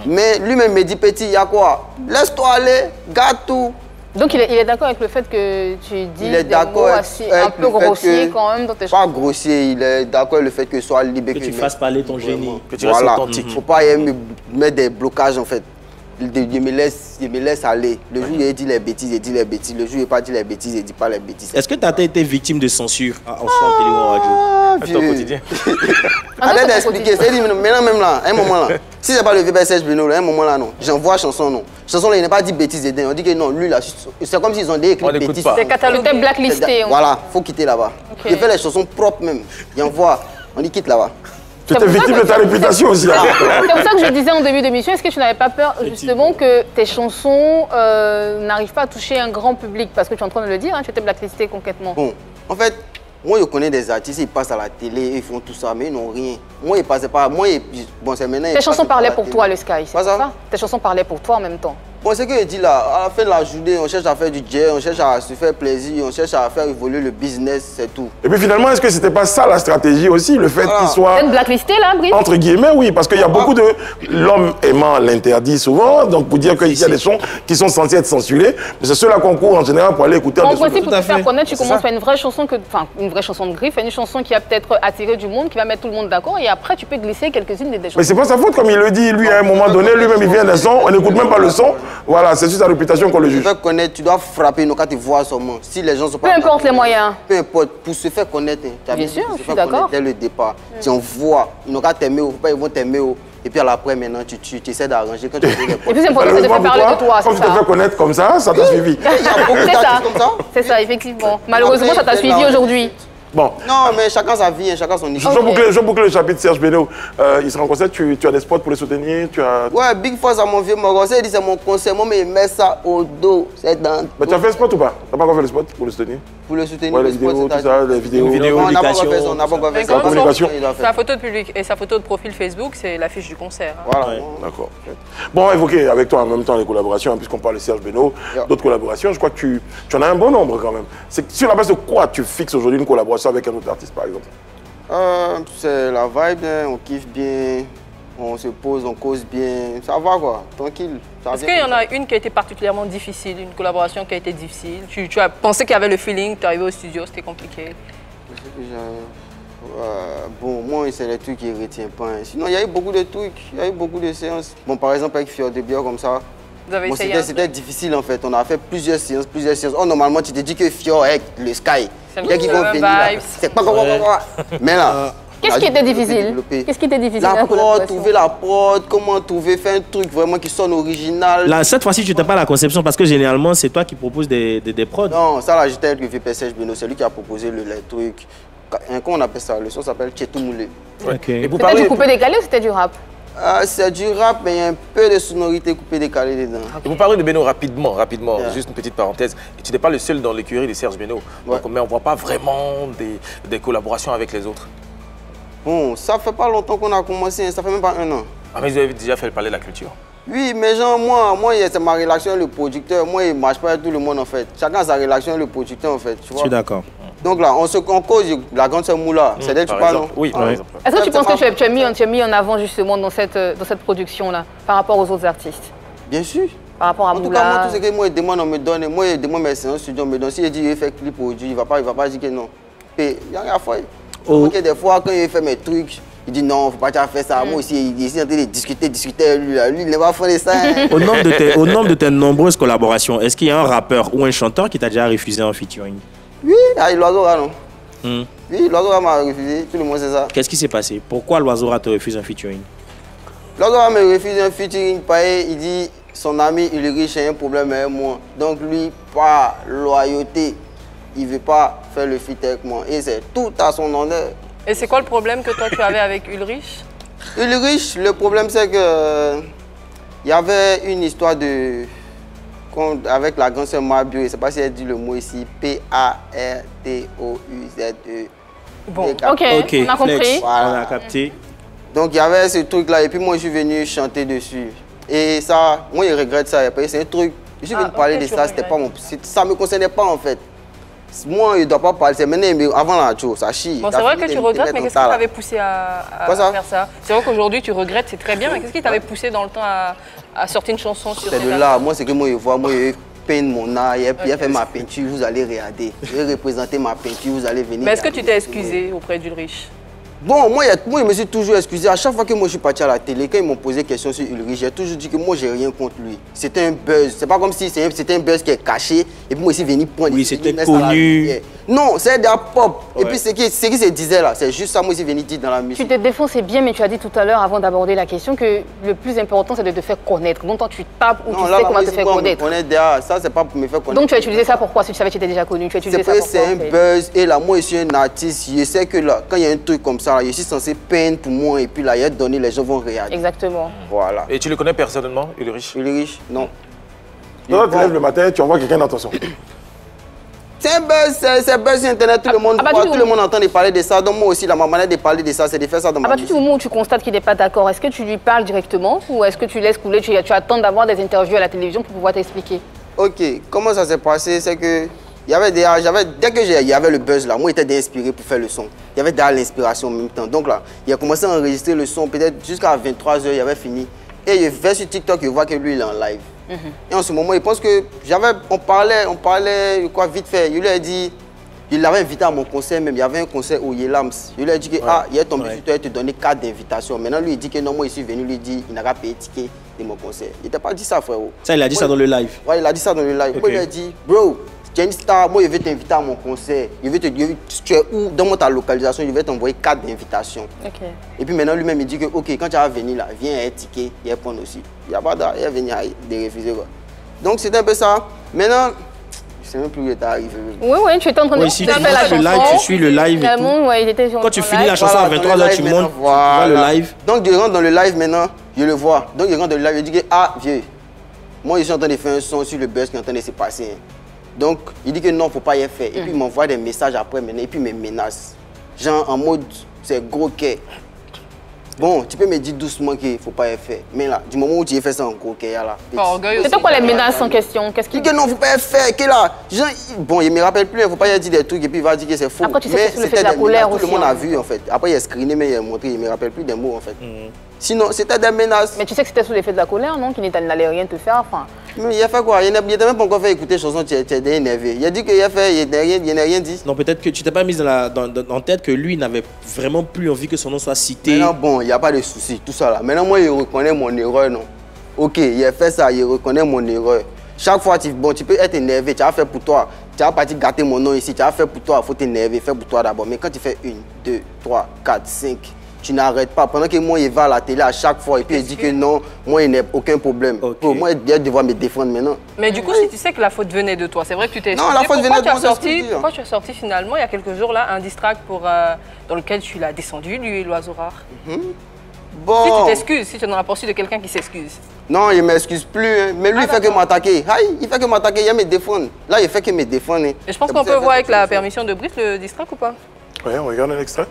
Mais lui-même me dit, petit, il y a quoi? Laisse-toi aller, garde tout. Donc il est d'accord avec le fait que tu dis des mots un peu grossiers quand même dans tes chansons? Pas grossier, il est d'accord avec le fait que ce soit libre. Que tu fasses parler ton génie. Que tu restes authentique. Il ne faut pas me mettre des blocages en fait. Il me laisse aller. Le jour où il dit les bêtises, il dit les bêtises. Le jour où il n'a pas dit les bêtises, il ne dit pas les bêtises. Est-ce que tu as été victime de censure en son télé ou en radio? À ton quotidien. Arrête d'expliquer. C'est dit, maintenant même là, un moment là. Si ce n'est pas le vieux Serge Beno, un moment là, non. J'envoie chanson, non. Chanson là, il n'a pas dit bêtises. On dit que non, lui là, c'est comme s'ils ont des écrits bêtises. C'est catalogué blacklisté. Voilà, il faut quitter là-bas. Il fait les chansons propres même. Il envoie, on dit quitte là-bas. Tu étais victime de ta réputation aussi. C'est pour ça que je disais en début d'émission, est-ce que tu n'avais pas peur justement que tes chansons n'arrivent pas à toucher un grand public? Parce que tu es en train de le dire, hein, tu étais blacklisté concrètement. Bon, en fait, moi je connais des artistes, ils passent à la télé, ils font tout ça, mais ils n'ont rien. Moi ils passaient pas, bon c'est maintenant... Tes chansons parlaient pour toi, le Sky, c'est ça? Tes chansons parlaient pour toi en même temps. Bon, c'est ce que je dis là, à la fin de la journée, on cherche à faire du jazz, on cherche à se faire plaisir, on cherche à faire évoluer le business, c'est tout. Et puis finalement, est-ce que c'était pas ça la stratégie aussi, le fait qu'il soit... Vous êtes blacklisté là, Brice? Entre guillemets, oui, parce qu'il y a beaucoup de... L'homme aimant l'interdit souvent, donc pour dire qu'il y a des sons qui sont censés être censurés, mais c'est ceux-là qu'on court en général pour aller écouter... En principe, pour te faire connaître, tu commences par une vraie chanson, une vraie chanson de griffe, une chanson qui a peut-être attiré du monde, qui va mettre tout le monde d'accord, et après tu peux glisser quelques-unes des chansons. Mais c'est pas sa faute, comme il le dit, lui à un moment donné, lui-même il vient d'un son, on n'écoute même pas le son, Voilà, c'est sur sa réputation qu'on le juge. Tu veux connaître, tu dois frapper quand tu vois seulement. Si les gens sont pas... Peu importe les moyens. Peu importe, pour se faire connaître. Bien sûr, je suis d'accord. Dès le départ, tu envoies, ils n'ont qu'à t'aimer, ils vont t'aimer. Et puis à l'après, maintenant, tu essaies d'arranger quand tu fais des Et puis c'est important, c'est de faire parler de toi, quand tu te fais connaître comme ça t'a suivi. Il y a beaucoup d'artistes comme ça. C'est ça, effectivement. Malheureusement, ça t'a suivi aujourd'hui. Bon. Non, mais chacun sa vie, chacun son histoire. Je boucle le chapitre Serge Beno. Il sera en concert, tu as des spots pour les soutenir, Ouais, Big Force à mon vieux Morocco, il dit c'est mon concert, moi mais il met ça au dos, c'est dans... Mais tu as fait le spot ou pas? Tu n'as pas encore fait le spot pour le soutenir? Pour le soutenir, ouais, les vidéos, tout ça, les vidéos. On n'a pas encore fait ça, on n'a pas encore fait ça. Communication. Sa photo de public et sa photo de profil Facebook, c'est l'affiche du concert. Voilà. Ouais. D'accord. Bon, on va évoquer avec toi en même temps les collaborations, puisqu'on parle de Serge Beno, d'autres collaborations. Je crois que tu en as un bon nombre quand même. Sur la base de quoi tu fixes aujourd'hui une collaboration avec un autre artiste, par exemple? C'est la vibe, hein, on kiffe bien, on se pose, on cause bien, ça va quoi, tranquille. Est-ce qu'il y en a une qui a été particulièrement difficile, une collaboration qui a été difficile? Tu as pensé qu'il y avait le feeling, tu es arrivé au studio, c'était compliqué? Bon, moi, c'est les trucs qui ne retiennent pas. Hein. Sinon, il y a eu beaucoup de trucs, il y a eu beaucoup de séances. Bon, par exemple, avec Fior de Bière comme ça, bon, c'était difficile en fait. On a fait plusieurs séances. Oh, normalement, tu te dis que Fior avec le Sky, dès qu'ils vont venir, c'est pas comment. Mais là... Qu'est-ce qui était difficile? Qu'est-ce qui était difficile? La prod, trouver la prod, comment trouver, faire un truc vraiment qui sonne original. Là, cette fois-ci, tu n'as pas la conception parce que généralement, c'est toi qui proposes des prods. Non, ça là, j'étais avec le VP Serge Beno, c'est lui qui a proposé les trucs. Comment on appelle ça? Le son s'appelle Tchetou Moulé. Okay. C'était du coupé décalé ou c'était du rap? C'est du rap, mais il y a un peu de sonorité coupée décalée dedans. Et vous parlez de Beno rapidement, juste une petite parenthèse. Et tu n'es pas le seul dans l'écurie de Serge Beno. Donc, mais on ne voit pas vraiment des collaborations avec les autres. Bon, ça fait pas longtemps qu'on a commencé, ça fait même pas 1 an. Ah, mais vous avez déjà fait parler de la culture? Oui, mais genre, moi c'est ma relation avec le producteur. Moi, il ne marche pas avec tout le monde en fait. Chacun a sa relation avec le producteur en fait. Tu vois? Je suis d'accord. Donc là, on cause la grande sœur Moula. C'est d'elle que tu parles, non? Oui, par exemple. Est-ce que tu penses que tu as mis en avant justement dans cette production-là par rapport aux autres artistes? Bien sûr. Par rapport à Moula. En tout cas, moi, tout ce que moi, il demande, on me donne. Moi, il demande mes séances studio, on me donne. Si il dit qu'il fait clip aujourd'hui, il ne va pas dire que non. Et il y a rien à faire. Donc, des fois, quand il fait mes trucs, il dit non, faut pas faire ça. Moi aussi, il est en train de discuter. Lui, il ne va pas faire ça. Hein. Au nombre de tes nombreuses collaborations, est-ce qu'il y a un rappeur ou un chanteur qui t'a déjà refusé un featuring? Oui, l'Oiseau-Rat, non? Oui, l'Oiseau-Rat m'a refusé, tout le monde sait ça. Qu'est-ce qui s'est passé? Pourquoi l'Oiseau-Rat te refuse un featuring? L'Oiseau-Rat me refuse un featuring, pareil, il dit son ami Ulrich a un problème avec moi. Donc lui, par loyauté, il ne veut pas faire le feat avec moi. Et c'est tout à son honneur. Et c'est quoi le problème que toi tu avais avec Ulrich? Ulrich, le problème c'est que il y avait une histoire avec la grande sœur Mabio, je ne sais pas si elle dit le mot ici, P-A-R-T-O-U-Z-E. Bon, ok, on a compris. Voilà. On a capté. Donc il y avait ce truc-là, et puis moi je suis venu chanter dessus. Et ça, moi je regrette ça, c'est un truc, je suis venu parler de ça, ça ne me concernait pas en fait. Moi, il ne doit pas parler, c'est maintenant, avant la chose, ça chie. Bon, c'est vrai que tu regrettes, mais qu'est-ce qui t'avait poussé à faire ça? C'est vrai qu'aujourd'hui tu regrettes, c'est très bien, mais qu'est-ce qui t'avait poussé dans le temps à sortir une chanson sur C'est de là, moi c'est que moi je vois, moi je peins mon art, il a fait ma peinture, vous allez regarder. Je vais représenter ma peinture, vous allez venir. Mais est-ce que tu t'es excusé auprès d'Ulrich? Bon, moi, je me suis toujours excusé. À chaque fois que moi je suis parti à la télé, quand ils m'ont posé question sur Ulrich, j'ai toujours dit que moi j'ai rien contre lui. C'était un buzz. C'est pas comme si c'était un buzz qui est caché et puis moi aussi venu prendre. Oui, c'était connu. Non, c'est de la pop. Ouais. Et puis ce qui se disait là, c'est juste ça, moi aussi venu dire dans la musique. Tu te défonces bien, mais tu as dit tout à l'heure, avant d'aborder la question, que le plus important c'est de te faire connaître. Donc quand tu tapes ou tu sais comment te faire connaître. Ça, c'est pas pour me faire connaître. Donc tu as utilisé ça pourquoi? Si tu savais que tu étais déjà connu, tu as utilisé ça pourquoi? C'est un buzz et là, moi je suis un artiste. Je sais que là, quand il y a un truc comme ça, là, je suis censé peindre pour moi et puis là, il y a donné, les gens vont regarder. Exactement. Voilà. Et tu le connais personnellement, Ulrich? Ulrich, non. Toi, tu lèves le matin, tu envoies quelqu'un dans ton son. C'est un buzz, c'est buzz sur Internet, tout le monde entend parler de ça. Donc moi aussi, ma manière de parler de ça, c'est de faire ça dans ma musique. À partir du moment où tu constates qu'il n'est pas d'accord, est-ce que tu lui parles directement ou est-ce que tu laisses couler, tu attends d'avoir des interviews à la télévision pour pouvoir t'expliquer? Ok, comment ça s'est passé? C'est que dès qu'il y avait le buzz là, moi j'étais inspiré pour faire le son. Il y avait déjà l'inspiration en même temps. Donc là, il a commencé à enregistrer le son, peut-être jusqu'à 23 h, il avait fini. Et je vais sur TikTok, je vois que lui il est en live. Et en ce moment, il pense que on parlait quoi vite fait. Je lui ai dit, Il l'avait invité à mon concert même. Il y avait un concert au Yelams. Je lui ai dit que, il est tombé sur toi, il te donnait 4 d'invitation. Maintenant, lui, il dit que non, moi, je suis venu lui dire, il n'a pas payé ticket de mon concert. Il t'a pas dit ça, frérot. Ça, il a dit ça dans le live. Ouais, il a dit ça dans le live. Okay. Moi, il a dit, bro, tu es une star, moi, je vais t'inviter à mon concert. Je vais te dire, tu es où? Donne-moi ta localisation, je vais t'envoyer 4 d'invitation. Ok. Et puis maintenant, lui-même, il dit que, ok, quand tu vas venir là, viens à un ticket, il va prendre aussi. Il n'y a pas d'art, il va venir de refuser, quoi. Donc, c'était un peu ça. Maintenant, je ne sais même plus où il est arrivé. Oui, tu étais en train de si tu suis le live et tout. Quand tu finis la chanson à 23h, tu montes, tu vois le live. Donc, je rentre dans le live maintenant, je le vois. Donc, je rentre dans le live, je dis que, vieux, moi, je suis en train de faire un son sur le buzz qui est en train de se passer. Donc, il dit que non, il ne faut pas y faire. Et puis, il m'envoie des messages après maintenant, et puis il me menace. Genre, en mode, c'est gros quai. Bon, tu peux me dire doucement qu'il ne faut pas y faire. Mais là, du moment où tu as fait ça en gros quai, là. C'est quoi les menaces en question? Qu'est-ce qu'il dit que non, il ne faut pas y faire. Que là, genre, bon, il ne me rappelle plus, il ne faut pas y dire des trucs, et puis il va dire que c'est faux. Après, tu sais que c'était de la colère aussi. Tout le monde a vu, en fait. Après, il a screené, mais il a montré, il ne me rappelle plus des mots, en fait. Sinon, c'était des menaces. Mais tu sais que c'était sous l'effet de la colère, non? Qu'il n'allait rien te faire, enfin. Mais il a fait quoi? Il n'était même pas encore fait écouter chanson, tu es énervé. Il a dit qu'il a fait, il n'a rien dit. Non, peut-être que tu t'es pas mis en tête que lui n'avait vraiment plus envie que son nom soit cité. Maintenant, bon, il n'y a pas de souci, tout ça là. Maintenant, moi, il reconnaît mon erreur, non? Ok, il a fait ça, il reconnaît mon erreur. Chaque fois, tu peux être énervé, tu as fait pour toi. Tu as parti gâter mon nom ici, tu as fait pour toi, il faut t'énerver, fais pour toi d'abord. Mais quand tu fais 1, 2, 3, 4, 5, tu n'arrêtes pas. Pendant que moi, il va à la télé à chaque fois et puis il dit que non, moi, il n'y a aucun problème. Pour moi, il doit devoir me défendre maintenant. Mais du coup, si tu sais que la faute venait de toi, c'est vrai que tu t'es excusé. Non, la faute venait de moi. Pourquoi tu as sorti finalement, il y a quelques jours, là, un diss track dans lequel tu l'as descendu, lui, l'oiseau rare? Bon. Si tu t'excuses, si tu es dans la poursuite de quelqu'un qui s'excuse. Non, il ne m'excuse plus. Hein. Mais lui, il fait que m'attaquer. Il fait que m'attaquer, il va me défendre. Là, il fait que me défendre. Hein. Et je pense qu'on peut voir avec la permission de Brice le diss track ou pas? Oui, on regarde un extrait.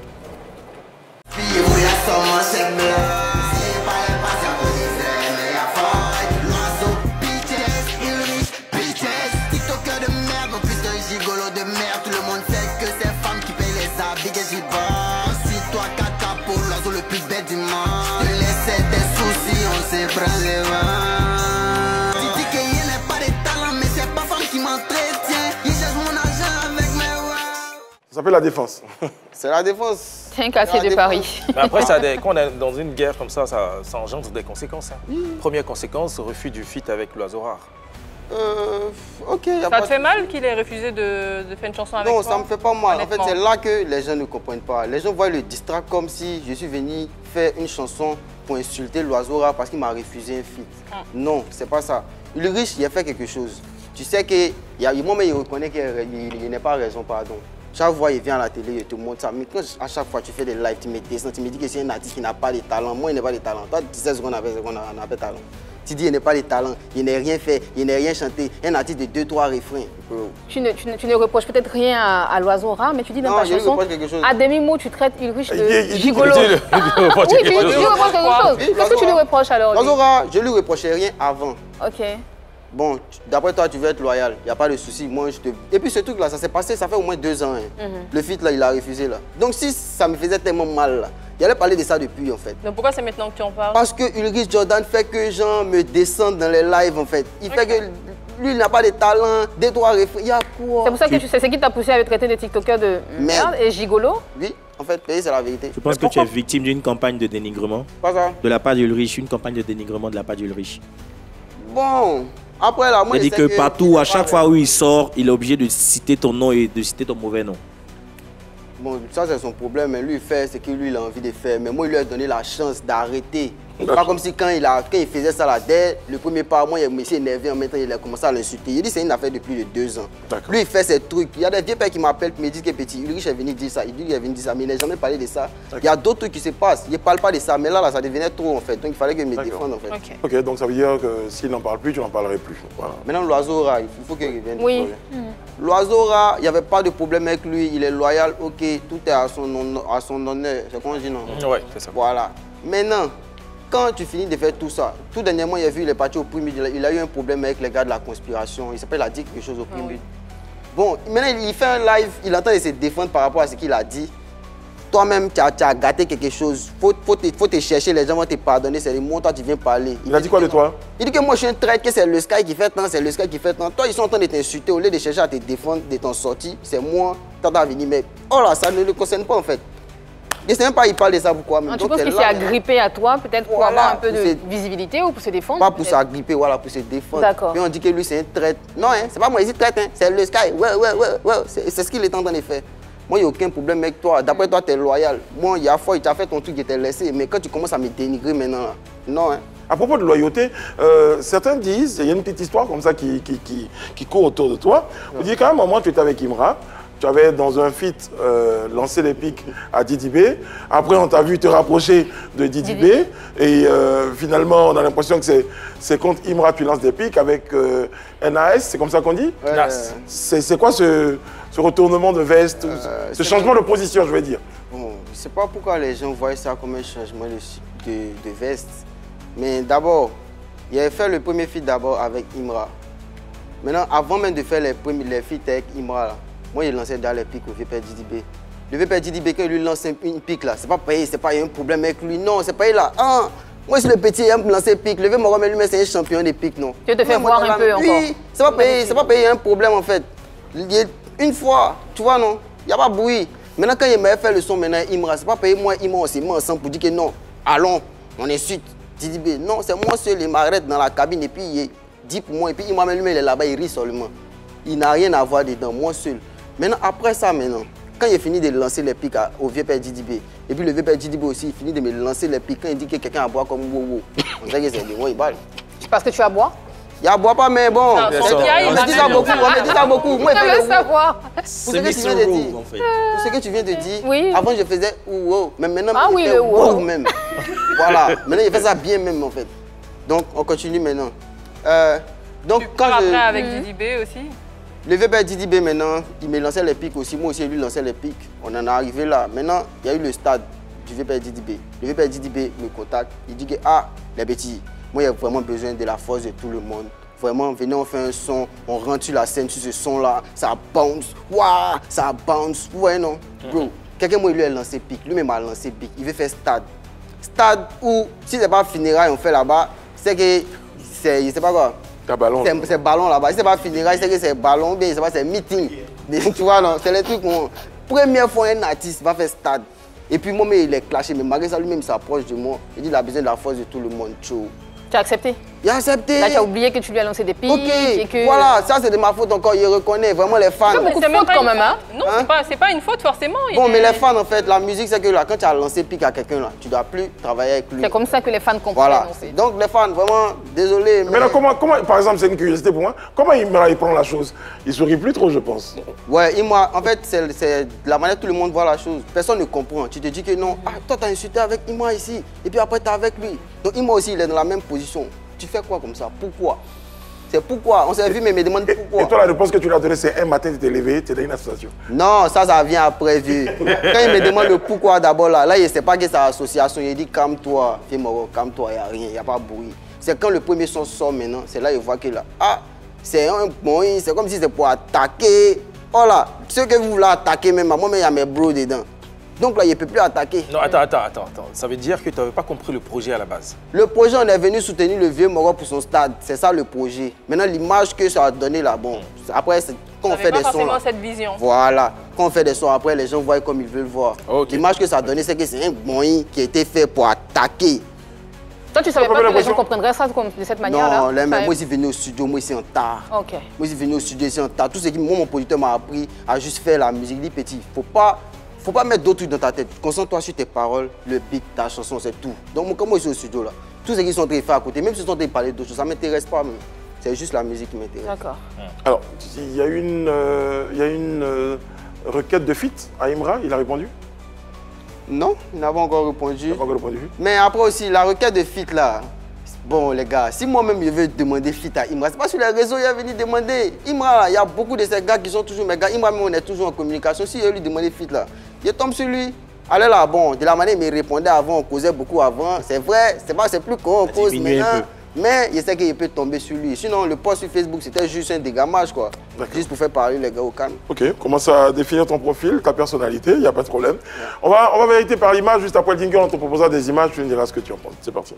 Ça s'appelle la défense. C'est la défense. C'est un quartier de Paris. Mais après, quand on est dans une guerre comme ça engendre des conséquences. Hein. Première conséquence, refus du feat avec l'oiseau rare. Ok. Ça te fait mal qu'il ait refusé de faire une chanson avec toi? Non, ça me fait pas mal. En fait, c'est là que les gens ne comprennent pas. Les gens voient le diss track comme si je suis venu faire une chanson pour insulter l'oiseau rare parce qu'il m'a refusé un feat. Non, c'est pas ça. Ulrich, il a fait quelque chose. Tu sais que moi-même, il reconnaît qu'il n'a pas raison, pardon. Chaque fois, il vient à la télé, il te montre ça. Mais quand à chaque fois, tu fais des lives, tu me descends, tu me dis que c'est un artiste qui n'a pas de talent. Moi, il n'a pas de talent. Toi, tu sais ce qu'on avait talent. Tu dis qu'il n'a pas de talent, il n'a rien fait, il n'a rien chanté. Un artiste de 2-3 refrains. Tu ne reproches peut-être rien à l'oiseau rare, mais tu dis dans ta chanson, à demi-mot, tu traites Ulrich de gigolo. Oui, tu lui reproches quelque chose. Qu'est-ce que tu lui reproches alors? L'oiseau rare, je lui reprochais rien avant. Ok. Bon, d'après toi, tu veux être loyal, il n'y a pas de souci. Moi, je te... Et puis ce truc-là, ça s'est passé, ça fait au moins 2 ans. Hein. Le feat, là, il a refusé. Là. Donc si ça me faisait tellement mal, là, il allait parler de ça depuis, en fait. Donc pourquoi c'est maintenant que tu en parles? Parce que Ulrich Jordan fait que gens me descendent dans les lives, en fait. Il fait que lui, il n'a pas de talent, 2-3 refrains. Il y a quoi? C'est pour ça que tu sais ce qui t'a poussé à traiter des TikTokers de merde et gigolo? Oui, en fait, c'est la vérité. Je pense que tu es victime d'une campagne de dénigrement. Pas ça. De la part d'Ulrich, une campagne de dénigrement de la part d'Ulrich. Bon. Après, là, moi, il dit que partout, à chaque fois où il sort, il est obligé de citer ton nom et de citer ton mauvais nom. Bon, ça c'est son problème, mais lui il fait ce qu'il a envie de faire. Mais moi, il lui a donné la chance d'arrêter. Pas comme si quand il faisait ça là, dès le premier pas, moi, il s'est énervé en même temps, il a commencé à l'insulter. Il dit que c'est une affaire de plus de 2 ans. Lui, il fait ses trucs. Il y a des vieux pères qui m'appellent, qui me disent que petit, Ulrich est venu dire ça. Il dit qu'il est venu dire ça, mais il n'a jamais parlé de ça. Il y a d'autres trucs qui se passent. Il ne parle pas de ça, mais là, ça devenait trop en fait. Donc il fallait que je me défende en fait. Ok, donc ça veut dire que s'il n'en parle plus, tu n'en parlerais plus. Voilà. Maintenant, l'oiseau rare, il faut qu'il revienne. Oui. L'oiseau rare, il n'y avait pas de problème avec lui. Il est loyal, ok, tout est à son honneur. C'est qu'on dit non? Oui, c'est ça. Voilà. Maintenant, quand tu finis de faire tout ça, tout dernièrement, il a vu, il est parti au Prime. Il a eu un problème avec les gars de la conspiration. Il s'appelle, il a dit quelque chose au Prime. Bon, maintenant, il fait un live, il entend se défendre par rapport à ce qu'il a dit. Toi-même, tu as gâté quelque chose. Faut te chercher, les gens vont te pardonner. C'est le moment toi, tu viens parler. Il a dit quoi de toi? Il dit que moi, je suis un traître, que c'est le Sky qui fait tant, c'est le Sky qui fait tant. Toi, ils sont en train de t'insulter. Au lieu de chercher à te défendre de ton sortie, c'est moi t'as venir, mais oh là, ça ne le concerne pas en fait. Je ne sais même pas, il parle de ça pourquoi. Tu penses qu'il s'est agrippé à toi, peut-être pour avoir un peu de visibilité ou pour se défendre? Pas pour s'agripper, voilà, pour se défendre. D'accord. Puis on dit que lui, c'est un traître. Non, hein, c'est pas moi, il dit traître, hein, c'est le Sky. Ouais. C'est ce qu'il est en train de faire. Moi, il n'y a aucun problème avec toi. D'après toi, tu es loyal. Moi, il y a fois, il t'a fait ton truc, il t'a laissé. Mais quand tu commences à me dénigrer maintenant, là, non, hein. À propos de loyauté, certains disent, il y a une petite histoire comme ça qui court autour de toi. On dit qu'à un moment, tu étais avec Imra. Tu avais dans un feat lancé les pics à Didi B. Après, on t'a vu te rapprocher de Didi B. Et finalement, on a l'impression que c'est contre Imra tu lances des pics avec NAS, c'est comme ça qu'on dit? C'est quoi ce retournement de veste, ce changement de position, je veux dire? Bon, je ne sais pas pourquoi les gens voient ça comme un changement de veste. Mais d'abord, il avait fait le premier feat d'abord avec Imra. Maintenant, avant même de faire les feats avec Imra, là, moi, il lançait dans les pics au VP Didi B. Le VP Didi B, quand il lui lance une pique là, c'est pas payé, c'est pas un problème avec lui. Non, c'est pas là. Ah, moi, je suis le petit, il aime lancer pique. Le VP Mohamed lui-même, c'est un champion des piques, non. Tu te fais voir un peu encore. Oui, c'est pas payé, il y a un problème en fait. Une fois, tu vois, non, il n'y a pas de bruit. Maintenant, quand il m'a fait le son, maintenant, Imra, c'est pas payé, moi, Imra, on s'est mis ensemble pour dire que non, allons, on insulte Didi B. Non, c'est moi seul, il m'arrête dans la cabine et puis il dit pour moi, et puis Imra lui-même, il est là-bas, il rit seulement. Il n'a rien à voir dedans, moi seul. Maintenant, après ça, quand il a fini de lancer les pics au vieux père Didi B, et puis le vieux père Didi B aussi, il finit de me lancer les pics, quand il dit que quelqu'un a boire comme wow, on dirait que c'est des mots, il parle. Parce que tu as boire? Il a boire pas, mais bon. On me dit ça beaucoup, Moi, je veux savoir. C'est Mr. Roux, en fait. Pour ce que tu viens de dire, oui. Avant, je faisais wow, mais maintenant, ah, oui, le wow même. Voilà, maintenant, il fait ça bien même, en fait. Donc, on continue maintenant. Donc, quand après avec Didi B aussi? Le VP Didi B maintenant, il me lançait les pics aussi, moi aussi, il lui lançait les pics. On en est arrivé là. Maintenant, il y a eu le stade du VP Didi B. Le VP Didi B me contacte, il dit que, ah, les petits, moi, il y a vraiment besoin de la force de tout le monde. Vraiment, venez, on fait un son, on rentre sur la scène sur ce son-là, ça bounce, waouh, ça bounce, ouais, non. Bro, quelqu'un, moi, il lui a lancé pic, lui-même a lancé pic, il veut faire stade. Stade où, si c'est pas funérailles, on fait là-bas, c'est que, je sais pas quoi. C'est ballon là-bas. Si c'est pas funérailles, c'est que c'est ballon, bien, c'est meeting. Tu vois, non, c'est les trucs où, première fois, un artiste va faire stade. Et puis, moi, il est clashé, mais malgré ça, lui-même, il s'approche de moi. Il dit qu'il a besoin de la force de tout le monde. Tchou. Tu as accepté? Il a accepté. Là, tu as oublié que tu lui as lancé des pics. Ok, et que... voilà, ça c'est de ma faute encore, il reconnaît vraiment les fans. C'est beaucoup de fautes quand même, hein? Non, c'est pas une faute forcément. Bon, mais les fans en fait, la musique c'est que là, quand tu as lancé pic à quelqu'un là, tu dois plus travailler avec lui. C'est comme ça que les fans comprennent. Voilà, donc les fans, vraiment, désolé. Mais là, comment, par exemple, c'est une curiosité pour moi, comment il prend la chose? Il sourit plus trop, je pense. Ouais, en fait, c'est la manière dont tout le monde voit la chose. Personne ne comprend. Tu te dis que non, ah, toi tu as insulté avec Imra ici, et puis après tu es avec lui. Donc Imra aussi, il est dans la même position. Tu fais quoi comme ça? Pourquoi? C'est pourquoi. On s'est vu, mais me demande pourquoi. Et toi, la réponse que tu lui as donnée, c'est un matin, tu t'es levé, tu es dans une association. Non, ça vient après, vieux. Quand il me demande le pourquoi d'abord, là, il ne sait pas que c'est association. Il dit, calme-toi, fais-moi, calme-toi, il n'y a rien, il n'y a pas de bruit. C'est quand le premier son sort maintenant, c'est là qu'il voit que là, ah, c'est un bon, c'est comme si c'était pour attaquer. Oh là, ceux que vous voulez attaquer, même, moi-même, il y a mes bros dedans. Donc là, il ne peut plus attaquer. Non, attends. Ça veut dire que tu n'avais pas compris le projet à la base. Le projet, on est venu soutenir le vieux Moro pour son stade. C'est ça le projet. Maintenant, l'image que ça a donné là, bon, après, quand on fait des sons. Là, cette vision. Voilà. Quand on fait des sons, après, les gens voient comme ils veulent voir. Okay. L'image que ça a donné, c'est que c'est un boing qui a été fait pour attaquer. Toi, tu ne savais pas que les gens comprendraient ça de cette manière-là? Non, là, moi, je suis venu au studio, moi, ici en tard. Ok. Moi, je suis venu au studio, ici en tard. Tout ce qui, moi, mon producteur m'a appris à juste faire la musique. Il dit, petit, faut pas mettre d'autres trucs dans ta tête. Concentre-toi sur tes paroles, le beat, ta chanson, c'est tout. Donc, comme moi, je suis au studio, là, tous ceux qui sont en train de faire à côté, même si ils sont en train de parler d'autres choses, ça ne m'intéresse pas. C'est juste la musique qui m'intéresse. D'accord. Alors, il y a une requête de feat à Imra, il a répondu? Non, il n'a pas encore répondu. Il n'a pas encore répondu. Mais après aussi, la requête de feat, là, bon, les gars, si moi-même je veux demander feat à Imra, c'est pas sur les réseaux il a venu demander. Imra, il y a beaucoup de ces gars qui sont toujours mes gars. Imra, on est toujours en communication. Si je lui demandais feat, là, je tombe sur lui. Allez là, bon, de la manière il me répondait avant, on causait beaucoup avant. C'est vrai, c'est plus qu'on cause maintenant. Mais je sais qu'il peut tomber sur lui. Sinon, le post sur Facebook, c'était juste un dégamage, quoi. Juste pour faire parler les gars au calme. Ok, commence à définir ton profil, ta personnalité, il n'y a pas de problème. On va vérifier par l'image, juste après le jingle, on te proposera des images, tu nous diras ce que tu en penses. C'est parti.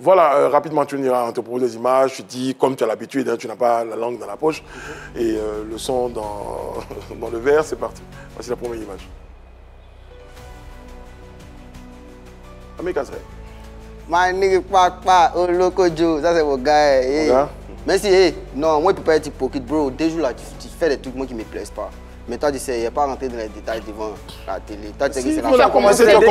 voilà, rapidement, tu diras, on te propose des images, tu dis, comme tu as l'habitude, hein, tu n'as pas la langue dans la poche, et le son dans, dans le verre, c'est parti. Voici la première image. Amé Kasseré. My nigga Papa, oh Loco Joe, ça c'est mon gars. Hey. Mon gars. Merci, hey. Non, moi, je peux pas être hypocrite, bro. Des jours là, tu fais des trucs moi, qui me plaisent pas. Mais toi, tu sais, il n'y a pas rentré dans les détails devant la télé. Toi, tu sais que c'est la Tu as commencé C'est là. les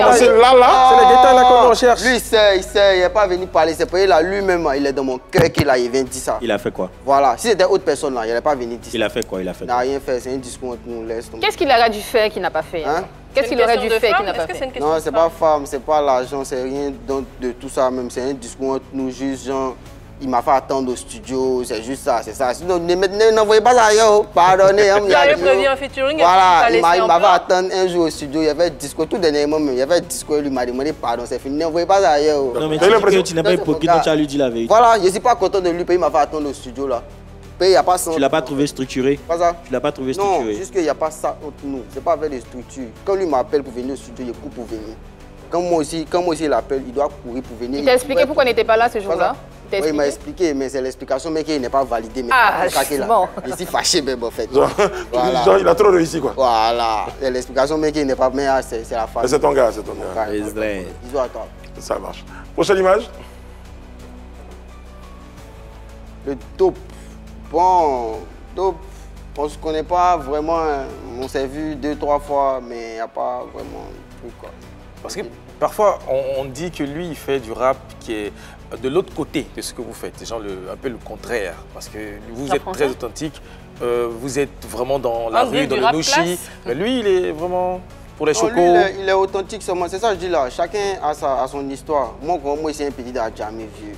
détails là qu'on cherche. Lui, il sait, il n'est pas venu parler. C'est pas là, lui-même, il est dans mon cœur qu'il vient dire ça. Il a fait quoi? Voilà, si c'était autre personne là, il n'allait pas venir dire ça. Il a fait quoi? Il a fait Il n'a rien fait, c'est un discours entre nous, laisse tomber. Qu'est-ce qu'il aurait dû faire qu'il n'a pas fait? Hein? Qu'est-ce qu'il aurait dû faire qu'il n'a pas fait? Non, c'est pas femme, c'est pas l'argent, c'est rien de tout ça même. C'est un discours entre nous, juste genre, il m'a fait attendre au studio, c'est juste ça, c'est ça. Sinon, n'envoyez pas ça, yo, pardonnez. Il avait prévu un featuring. Voilà, il m'a fait attendre un jour au studio, il y avait un discours, tout dernièrement même, il y avait un discours, il m'a demandé pardon, c'est fini, n'envoyez pas ça, yo. Non, mais tu dis que tu n'es pas hypocrite, donc tu as lui dit la vérité. Voilà, je suis pas content de lui, il m'a fait attendre au studio là. Il y a pas ça. Tu l'as pas trouvé structuré? Pas ça. Tu l'as pas trouvé Non, structuré? juste qu'il n'y a pas ça entre nous. C'est pas avec des structures. Quand lui m'appelle pour venir au studio, il court pour venir. Quand moi aussi il appelle, il doit courir pour venir. Il t'a expliqué pourquoi il n'était pas là ce jour-là? Oui, il m'a expliqué, mais c'est l'explication, mais qu'il n'est pas validé. Mais ah, bon. Il s'est fâché, même en fait. Genre, il a trop réussi, quoi. Voilà. C'est l'explication, mais qu'il n'est pas. Mais c'est la famille. C'est ton gars, c'est ton gars. Bisous à toi. Ça marche. Prochaine image. Le top. Bon, top. On ne se connaît pas vraiment. On s'est vu 2-3 fois, mais il n'y a pas vraiment de truc, quoi. Parce que parfois, on dit que lui, il fait du rap qui est de l'autre côté de ce que vous faites. Genre un peu le contraire. Parce que vous êtes très authentique. Vous êtes vraiment dans la rue, dans le nouchi. Mais lui, il est vraiment pour les chocos. Lui, il est authentique seulement. C'est ça que je dis là. Chacun a son histoire. Moi, c'est un petit jamais vieux.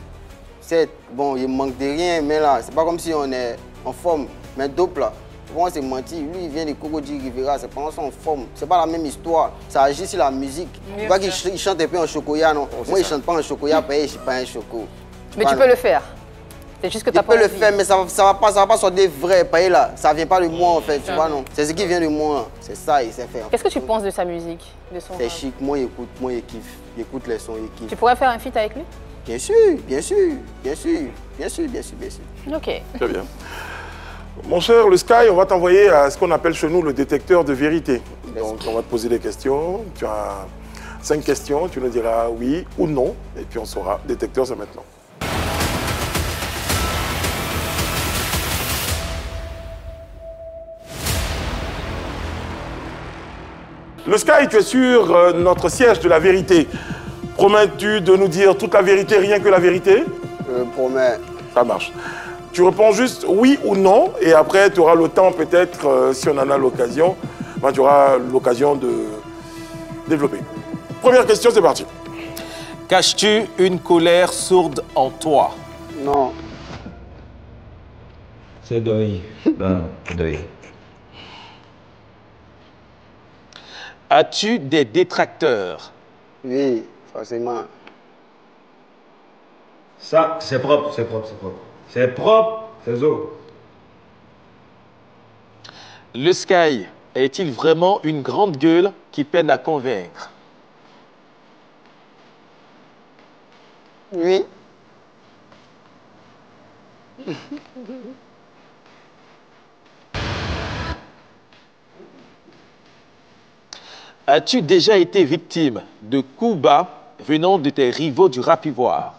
Bon, il manque de rien, mais là, c'est pas comme si on est en forme. Mais dope là, pour moi c'est menti. Lui, il vient de Cocody Rivera, c'est pas en forme. C'est pas la même histoire. Ça agit sur la musique. Tu vois qu'il chante un peu en chocoya, non? Moi, il chante pas en chocoya, je suis pas un choco. Mais tu peux le faire. C'est juste que tu as pas envie. Tu peux le faire, mais ça va pas sortir vrai. Là, ça vient pas de moi en fait, tu vois, non? C'est ce qui vient de moi. C'est ça, il sait faire. Qu'est-ce que tu penses de sa musique? C'est chic. Moi, il écoute, moi, il kiffe. Il écoute les sons, il kiffe. Tu pourrais faire un feat avec lui? Bien sûr, bien sûr, bien sûr, bien sûr, bien sûr, bien sûr. Ok. Très bien. Mon cher, le Sky, on va t'envoyer à ce qu'on appelle chez nous le détecteur de vérité. Donc, on va te poser des questions. Tu as 5 questions, tu nous diras oui ou non, et puis on saura. Détecteur, c'est maintenant. Le Sky, tu es sur notre siège de la vérité. Promets-tu de nous dire toute la vérité, rien que la vérité? Je promets. Ça marche. Tu réponds juste oui ou non, et après tu auras le temps peut-être, si on en a l'occasion, tu auras l'occasion de développer. Première question, c'est parti. Caches-tu une colère sourde en toi? Non. C'est deuil. Ben, deuil. As-tu des détracteurs? Oui, forcément. Ça, c'est propre, c'est propre, c'est propre. C'est propre, c'est zo. Le Sky est-il vraiment une grande gueule qui peine à convaincre? Oui. As-tu déjà été victime de coups bas venant de tes rivaux du rap ivoire?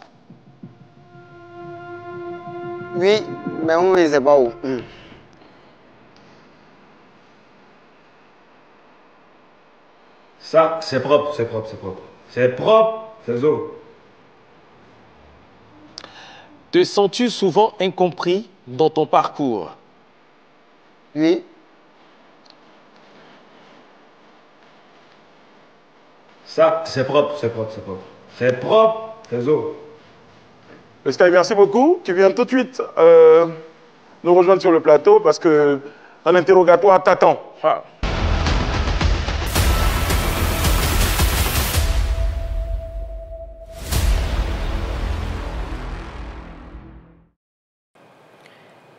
Oui, mais on ne sait pas où. Ça, c'est propre, c'est propre, c'est propre. C'est propre, c'est zo. Te sens-tu souvent incompris dans ton parcours? Oui. Ça, c'est propre, c'est propre, c'est propre. C'est propre, c'est zo. Le Sky, merci beaucoup. Tu viens tout de suite nous rejoindre sur le plateau parce qu'un interrogatoire t'attend. Ah.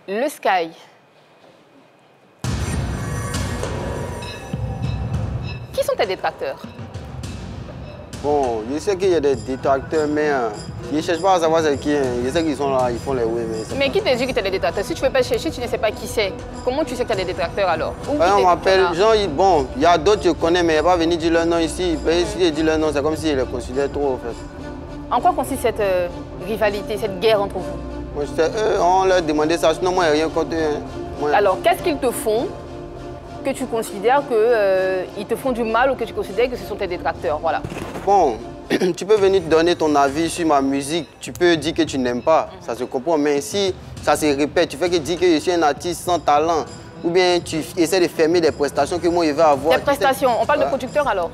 Le Sky. Qui sont tes détracteurs? Bon, je sais qu'il y a des détracteurs, mais Je ne cherche pas à savoir c'est qui. Hein. Je sais qu'ils sont là, ils font les oui, mais qui te dit que tu as des détracteurs? Si tu ne veux pas chercher, tu ne sais pas qui c'est. Comment tu sais que tu as des détracteurs alors? On m'appelle, genre, bon, il y a d'autres que je connais, mais il ne va pas venir dire leur nom ici. Si je dis leur nom, c'est comme s'ils les considèrent trop, en fait. En quoi consiste cette rivalité, cette guerre entre vous? Moi, eux, on leur demandait ça, sinon moi, il n'y a rien contre eux. Hein. Moi, alors, qu'est-ce qu'ils te font que tu considères qu'ils te font du mal ou que tu considères que ce sont tes détracteurs? Voilà. Bon, tu peux venir te donner ton avis sur ma musique, tu peux dire que tu n'aimes pas, ça se comprend, mais si ça se répète, tu fais que dire que je suis un artiste sans talent, ou bien tu essaies de fermer des prestations que moi je vais avoir. Des prestations, on parle de producteurs alors?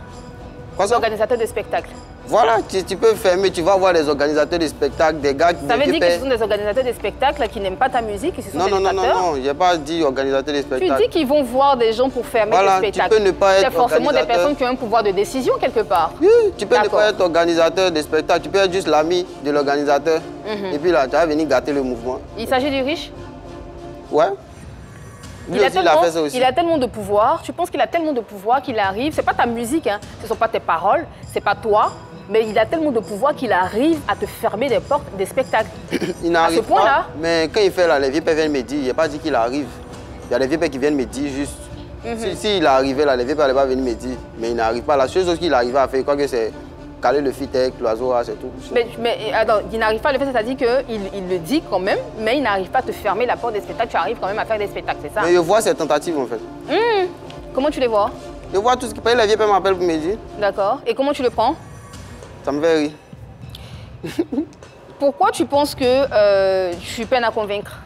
Quoi ça? Organisateurs de spectacles. Voilà, tu peux fermer, tu vas voir des organisateurs de spectacles, des gars qui... Ça veut dire que ce sont des organisateurs de spectacles qui n'aiment pas ta musique, qui se sont des détracteurs? Non, je n'ai pas dit organisateurs de spectacles. Tu dis qu'ils vont voir des gens pour fermer des spectacles. Tu peux ne pas être c'est forcément des personnes qui ont un pouvoir de décision quelque part. Oui, tu peux ne pas être organisateur de spectacles, tu peux être juste l'ami de l'organisateur. Et puis là, tu vas venir gâter le mouvement. Il s'agit du riche? Ouais. Il a tellement de pouvoir, tu penses qu'il a tellement de pouvoir qu'il arrive, c'est pas ta musique, hein, ce ne sont pas tes paroles, c'est pas toi, mais il a tellement de pouvoir qu'il arrive à te fermer des portes des spectacles. Il n'arrive pas, mais quand il fait là, les vieux pères viennent me dire, il n'a pas dit qu'il arrive. Il y a des vieux pères qui viennent me dire juste, s'il est arrivé là, les vieux pères ne vont pas venir me dire, mais il n'arrive pas. La seule chose qu'il arrive à faire, quoi que c'est caler le fit avec l'oiseau, c'est tout. Mais attends, il n'arrive pas à le faire, c'est-à-dire qu'il le dit quand même, mais il n'arrive pas à te fermer la porte des spectacles, tu arrives quand même à faire des spectacles, c'est ça? Mais je vois ces tentatives en fait. Comment tu les vois? Je vois tout ce qui paye, les vieux pères m'appellent pour me dire. D'accord, et comment tu le prends? Ça me fait rire. Pourquoi tu penses que tu peines à convaincre?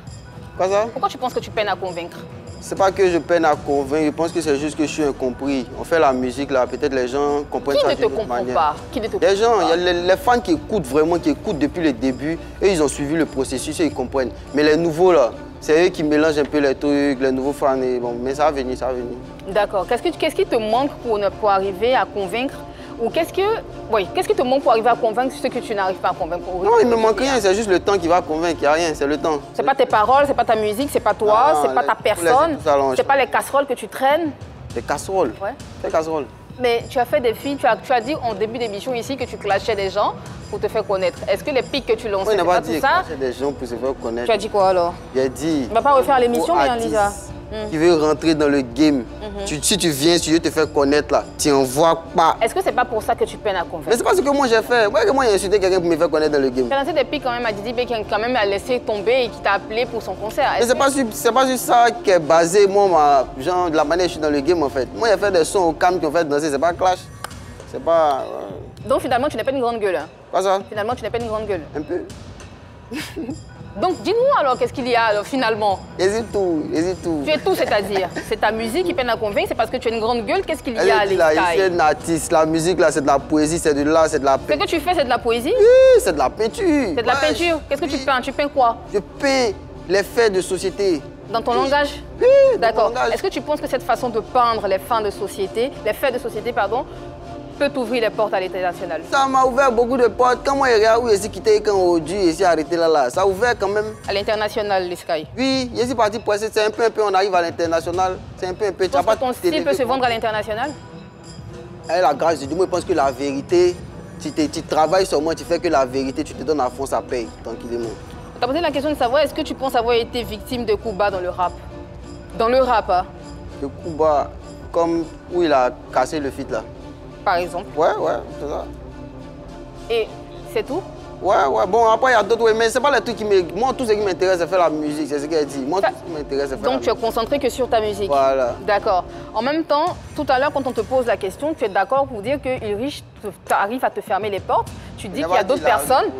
Quoi ça? Pourquoi tu penses que tu peines à convaincre? C'est pas que je peine à convaincre, je pense que c'est juste que je suis incompris. On fait la musique là, peut-être les gens comprennent ça d'une autre manière. Qui ne te comprend pas? Les gens, il y a les fans qui écoutent vraiment, qui écoutent depuis le début, et ils ont suivi le processus et ils comprennent. Mais les nouveaux là, c'est eux qui mélangent un peu les trucs, les nouveaux fans, et bon, mais ça va venir, ça va venir. D'accord. Qu'est-ce qui te manque pour arriver à convaincre? Ou qu'est-ce qui te manque pour arriver à convaincre ceux que tu n'arrives pas à convaincre? Non, il ne me manque rien, c'est juste le temps qui va convaincre, il n'y a rien, c'est le temps. C'est pas tes paroles, c'est pas ta musique, c'est pas toi, c'est pas ta personne, c'est pas les casseroles que tu traînes. Les casseroles? Ouais. Les casseroles. Mais tu as fait des films, tu as dit en début d'émission ici que tu clashais des gens pour te faire connaître. Est-ce que les pics que tu lançais, c'est pas tout ça? Clasher des gens pour se faire connaître. Tu as dit quoi alors? J'ai dit... On va pas refaire l'émission, mais Lisa. Qui veut rentrer dans le game. Si tu viens, si je veux te faire connaître là, tu n'envoies pas. Est-ce que c'est pas pour ça que tu peines à convaincre? Mais c'est pas ce que moi j'ai fait. Moi j'ai insulté quelqu'un pour me faire connaître dans le game. Tu as lancé des pics quand même à Didi B qui quand même a laissé tomber et qui t'a appelé pour son concert. Mais c'est pas juste ça qui est basé, moi, genre, de la manière dont je suis dans le game en fait. Moi j'ai fait des sons au calme qui ont fait danser, c'est pas clash. C'est pas... Donc finalement tu n'es pas une grande gueule. Hein. Quoi ça? Finalement tu n'es pas une grande gueule. Un peu. Donc dis-nous alors qu'est-ce qu'il y a alors, finalement? Hésite tout. Tu es tout, c'est-à-dire? C'est ta musique qui peine à convaincre, c'est parce que tu es une grande gueule, qu'est-ce qu'il y a à l'extérieur? Je suis un artiste, la musique là c'est de la poésie, c'est de l'art, c'est de la peinture. Ce que tu fais c'est de la poésie? Oui, c'est de la peinture. C'est de la peinture? Qu'est-ce que tu peins? Tu peins quoi? Je peins les faits de société. Dans ton langage? Oui, d'accord. Est-ce que tu penses que cette façon de peindre les faits de société, peut t'ouvrir les portes à l'international? Ça m'a ouvert beaucoup de portes. Quand moi, je suis quitté, quand je suis arrêté là, ça a ouvert quand même. À l'international, les Sky? Oui, je suis parti pour essayer. C'est un peu, on arrive à l'international. C'est un peu. Tu penses que ton style peut se vendre à l'international? La grâce de Dieu, moi, je pense que la vérité, tu travailles sur moi, tu fais que la vérité, tu te donnes à fond, ça paye, tranquillement. Tu as posé la question de savoir, est-ce que tu penses avoir été victime de coups bas dans le rap? Dans le rap, hein? De coups bas, comme où il a cassé le feat là. Par exemple? Ouais, c'est ça. Et c'est tout? Ouais. Bon, après, il y a d'autres, mais c'est pas les trucs qui me... Moi, tout ce qui m'intéresse, c'est faire la musique, c'est ce qu'elle dit. Moi, tout ce qui m'intéresse, c'est faire Donc, tu es concentré que sur ta musique? Voilà. D'accord. En même temps, tout à l'heure, quand on te pose la question, tu es d'accord pour dire que Ulrich arrive à te fermer les portes. Tu dis qu'il y a d'autres personnes.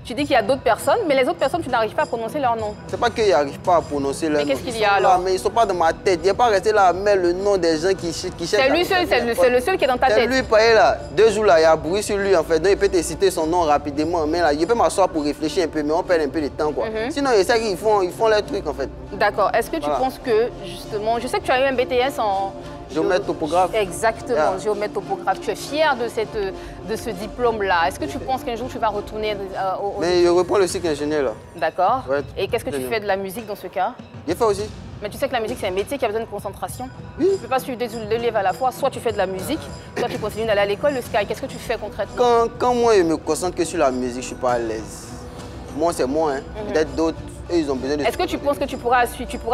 Tu dis qu'il y a d'autres personnes, mais les autres personnes, tu n'arrives pas à prononcer leur nom. C'est pas qu'ils n'arrivent pas à prononcer leur nom. Mais qu'est-ce qu'il y a alors? Mais ils ne sont pas dans ma tête. Il n'est pas resté là à mettre le nom des gens qui cherchent. C'est lui seul, c'est le seul qui est dans ta tête. C'est lui, pareil là. 2 jours là, il y a bruit sur lui en fait. Donc il peut te citer son nom rapidement. Mais là, il peut m'asseoir pour réfléchir un peu, mais on perd un peu de temps quoi. Sinon, il sait qu'ils font leurs trucs en fait. D'accord. Est-ce que tu penses que justement, je sais que tu as eu un BTS en géomètre topographe. Exactement, géomètre topographe. Tu es fier de ce diplôme-là. Est-ce que tu penses qu'un jour tu vas retourner Mais je reprends le cycle ingénieur là. D'accord. Ouais, et qu'est-ce que tu fais de la musique dans ce cas? J'ai fait aussi. Mais tu sais que la musique, c'est un métier qui a besoin de concentration. Oui. Tu ne peux pas suivre deux livres à la fois. Soit tu fais de la musique, soit tu continues d'aller à l'école. Le Sky, qu'est-ce que tu fais concrètement? Quand moi, je me concentre que sur la musique, je ne suis pas à l'aise. Moi, c'est moi. Hein. Peut-être d'autres, eux, ils ont besoin de... Est-ce que tu penses que tu pourras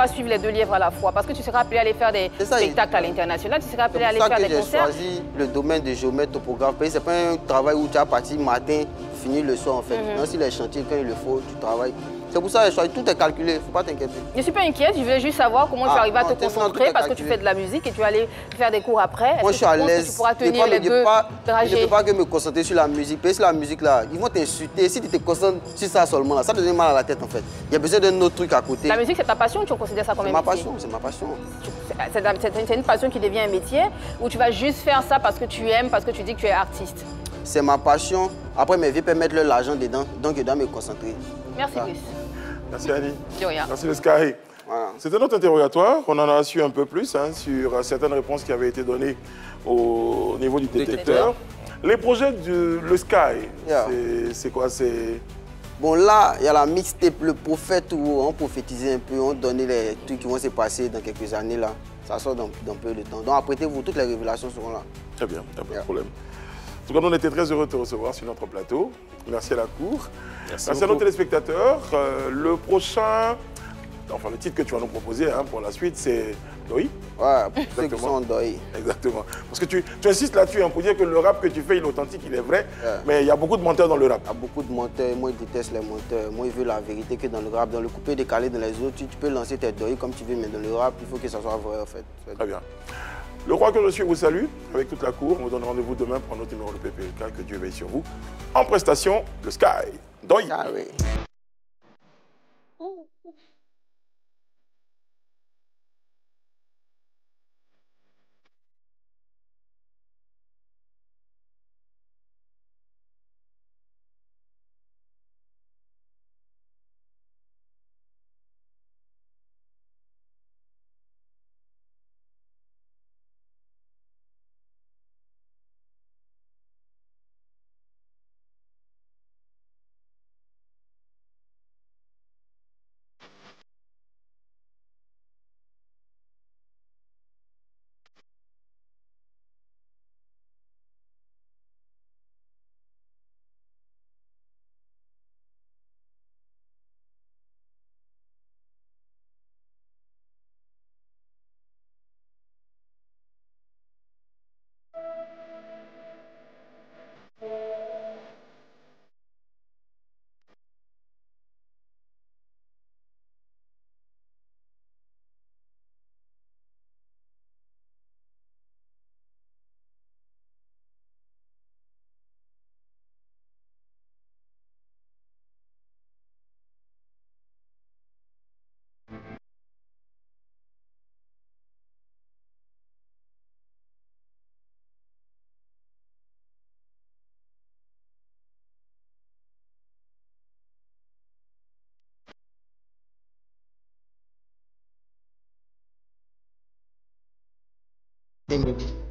suivre les deux livres à la fois? Parce que tu seras appelé à aller faire des spectacles à l'international, tu seras appelé à aller faire des concerts. C'est pour ça que j'ai choisi le domaine de géomètre topographe. Ce n'est pas un travail où tu as parti matin, fini le soir en fait. Même si les chantiers, quand il le faut, tu travailles. C'est pour ça que j'ai choisi, tout est calculé, il ne faut pas t'inquiéter. Je ne suis pas inquiète, je voulais juste savoir comment tu arrives à te concentrer parce que tu fais de la musique et tu vas aller faire des cours après. Moi, je suis à l'aise. Tu pourras tenir les deux trajets. Je ne peux pas que me concentrer sur la musique. Parce que la musique, là, ils vont t'insulter. Si tu te concentres sur ça seulement, là, ça te donne mal à la tête, en fait. Il y a besoin d'un autre truc à côté. La musique, c'est ta passion ou tu considères ça comme un métier? C'est ma passion. C'est une passion qui devient un métier ou tu vas juste faire ça parce que tu aimes, parce que tu dis que tu es artiste? C'est ma passion. Après, mes vies peuvent mettre l'argent dedans, donc je dois me concentrer. Merci, Gus. Merci Annie. De rien. Merci le Sky. Voilà. C'était notre interrogatoire. On en a su un peu plus sur certaines réponses qui avaient été données au niveau du détecteur. Les projets du le Sky, c'est quoi? Bon, là, il y a la mixtape, le prophète, où on prophétisait un peu, on donnait les trucs qui vont se passer dans quelques années. Là. Ça sort dans peu de temps. Donc, apprêtez-vous, toutes les révélations seront là. Très bien, pas de problème. En tout cas, on était très heureux de te recevoir sur notre plateau. Merci à la Cour. Merci à nos téléspectateurs. Le prochain, enfin le titre que tu vas nous proposer pour la suite, c'est Doi. Ouais, ceux qui sont Doi. Exactement. Parce que tu insistes là-dessus pour dire que le rap que tu fais, il est authentique, il est vrai. Mais il y a beaucoup de menteurs dans le rap. Il y a beaucoup de menteurs. Moi, je déteste les menteurs. Moi, je veux la vérité que dans le rap. Dans le coupé décalé, dans les autres, tu peux lancer tes Doi comme tu veux, mais dans le rap, il faut que ça soit vrai en fait. Très bien. Le roi que je suis vous salue avec toute la cour. On vous donne rendez-vous demain pour un autre numéro de PPLK. Que Dieu veille sur vous. En prestation, le Sky. Doi. Ah oui. Thank you.